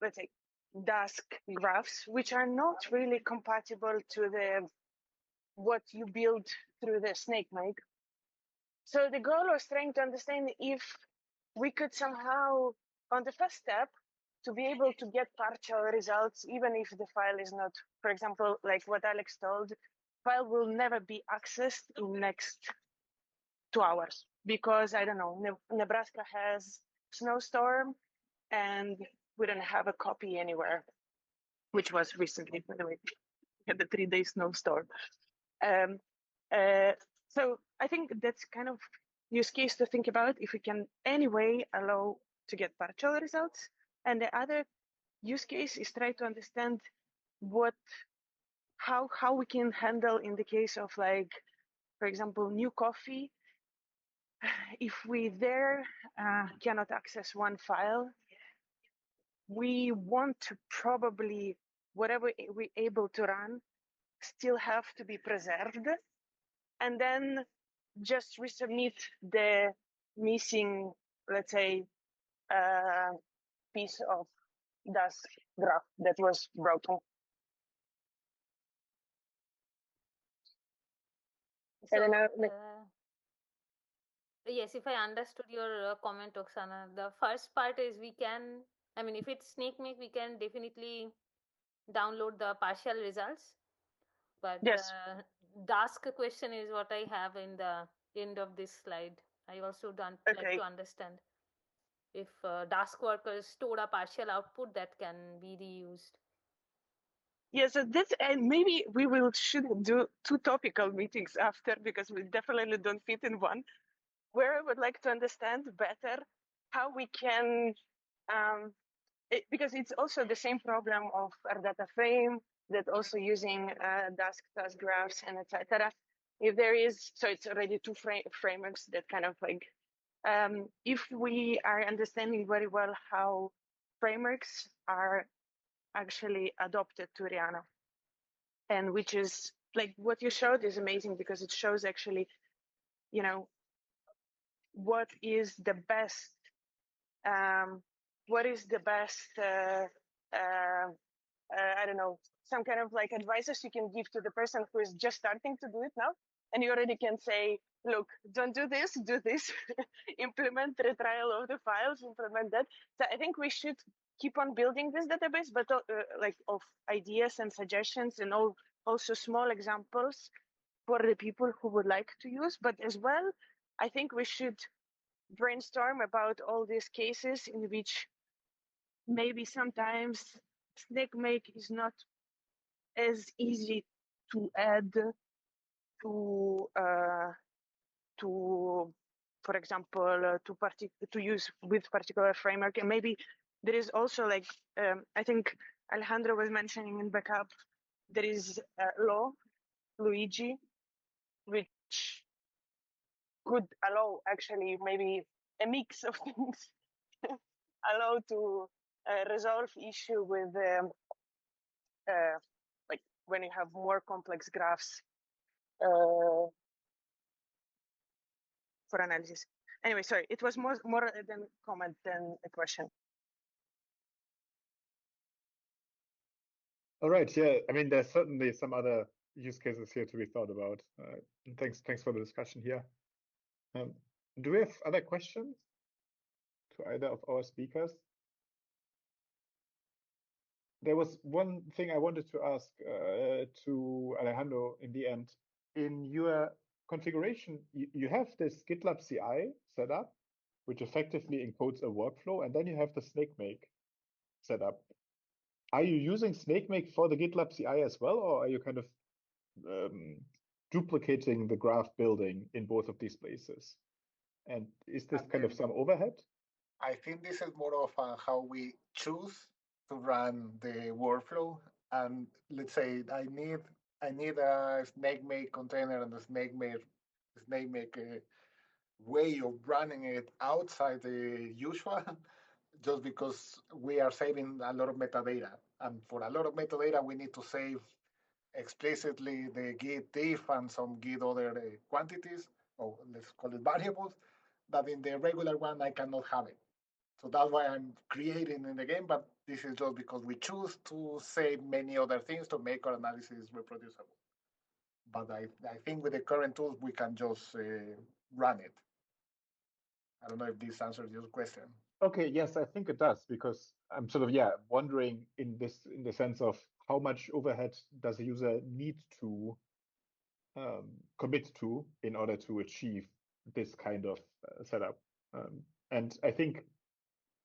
let's say, Dask graphs, which are not really compatible to the what you build through the SnakeMake. So the goal was trying to understand if we could somehow, on the first step, to be able to get partial results, even if the file is not, for example, like what Alex told, file will never be accessed in next 2 hours, because I don't know, Nebraska has snowstorm and we don't have a copy anywhere, which was recently, by the way, we had the 3-day snowstorm. So I think that's kind of use case to think about, if we can anyway allow to get partial results. And the other use case is try to understand how we can handle in the case of, like, for example, new coffee. If we cannot access one file, we want to probably whatever we're able to run still have to be preserved, and then just resubmit the missing, let's say, piece of Dask graph that was broken. So, I don't know. yes, if I understood your comment, Oksana, the first part is we can, I mean, if it's SnakeMake, we can definitely download the partial results. But Yes. the Dask question is what I have in the end of this slide. I also don't like to understand if Dask workers store a partial output that can be reused. Yeah, so this, and maybe we should do 2 topical meetings after, because we definitely don't fit in one, where I would like to understand better how we can, because it's also the same problem of our data frame that also using task graphs and etc. If there is, so it's already 2 frameworks that kind of like, if we are understanding very well how frameworks are actually adopted to REANA, and which is like what you showed is amazing, because it shows actually, you know, what is the best, I don't know, some kind of like advices you can give to the person who is just starting to do it now. And you already can say, look, don't do this, do this, implement retrial of the files, implement that. So I think we should keep on building this database, but like of ideas and suggestions, and also small examples for the people who would like to use. But as well, I think we should brainstorm about all these cases in which maybe sometimes SnakeMake is not as easy to add to, for example, to use with particular framework. And maybe there is also like, I think Alejandro was mentioning in backup, there is Luigi, which could allow actually maybe a mix of things, allow to resolve issue with like when you have more complex graphs for analysis. Anyway, sorry, it was more than a comment than a question. All right, yeah, I mean, there's certainly some other use cases here to be thought about. And thanks for the discussion here. Do we have other questions to either of our speakers? There was one thing I wanted to ask to Alejandro in the end. In your configuration, you have this GitLab CI set up, which effectively encodes a workflow, and then you have the SnakeMake set up. Are you using SnakeMake for the GitLab CI as well, or are you kind of duplicating the graph building in both of these places? And is this kind of some overhead? I think this is more of how we choose to run the workflow. And let's say I need a SnakeMake container and a SnakeMake way of running it outside the usual, just because we are saving a lot of metadata. And for a lot of metadata, we need to save explicitly the git diff and some git other quantities, or let's call it variables, that in the regular one, I cannot have it. So that's why I'm creating in the game, but this is just because we choose to save many other things to make our analysis reproducible. But I think with the current tools, we can just run it. I don't know if this answers your question. Okay, yes, I think it does, because I'm sort of, yeah, wondering in the sense of how much overhead does a user need to commit to in order to achieve this kind of setup. And I think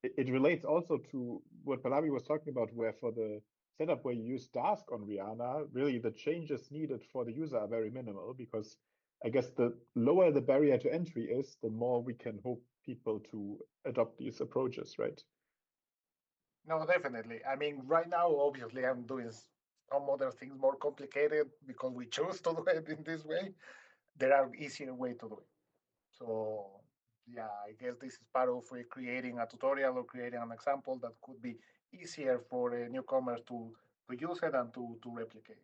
it relates also to what Pallabi was talking about, where for the setup where you use Dask on REANA, really the changes needed for the user are very minimal, because I guess the lower the barrier to entry is, the more we can hope people to adopt these approaches, right? No, definitely. I mean, right now, obviously, I'm doing some other things more complicated because we choose to do it in this way. There are easier way to do it. So yeah, I guess this is part of creating a tutorial or creating an example that could be easier for newcomers to use it and to replicate.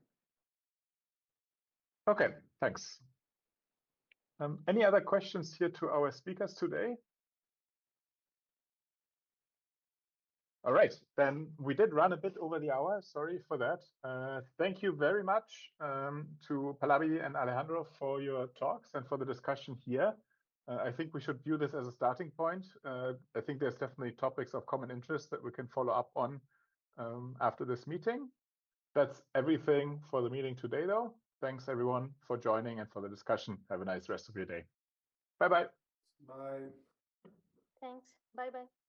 Okay, thanks. Any other questions here to our speakers today? All right, then we did run a bit over the hour. Sorry for that. Thank you very much to Pallabi and Alejandro for your talks and for the discussion here. I think we should view this as a starting point. I think there's definitely topics of common interest that we can follow up on after this meeting. That's everything for the meeting today, though. Thanks, everyone, for joining and for the discussion. Have a nice rest of your day. Bye-bye. Bye. Thanks. Bye-bye.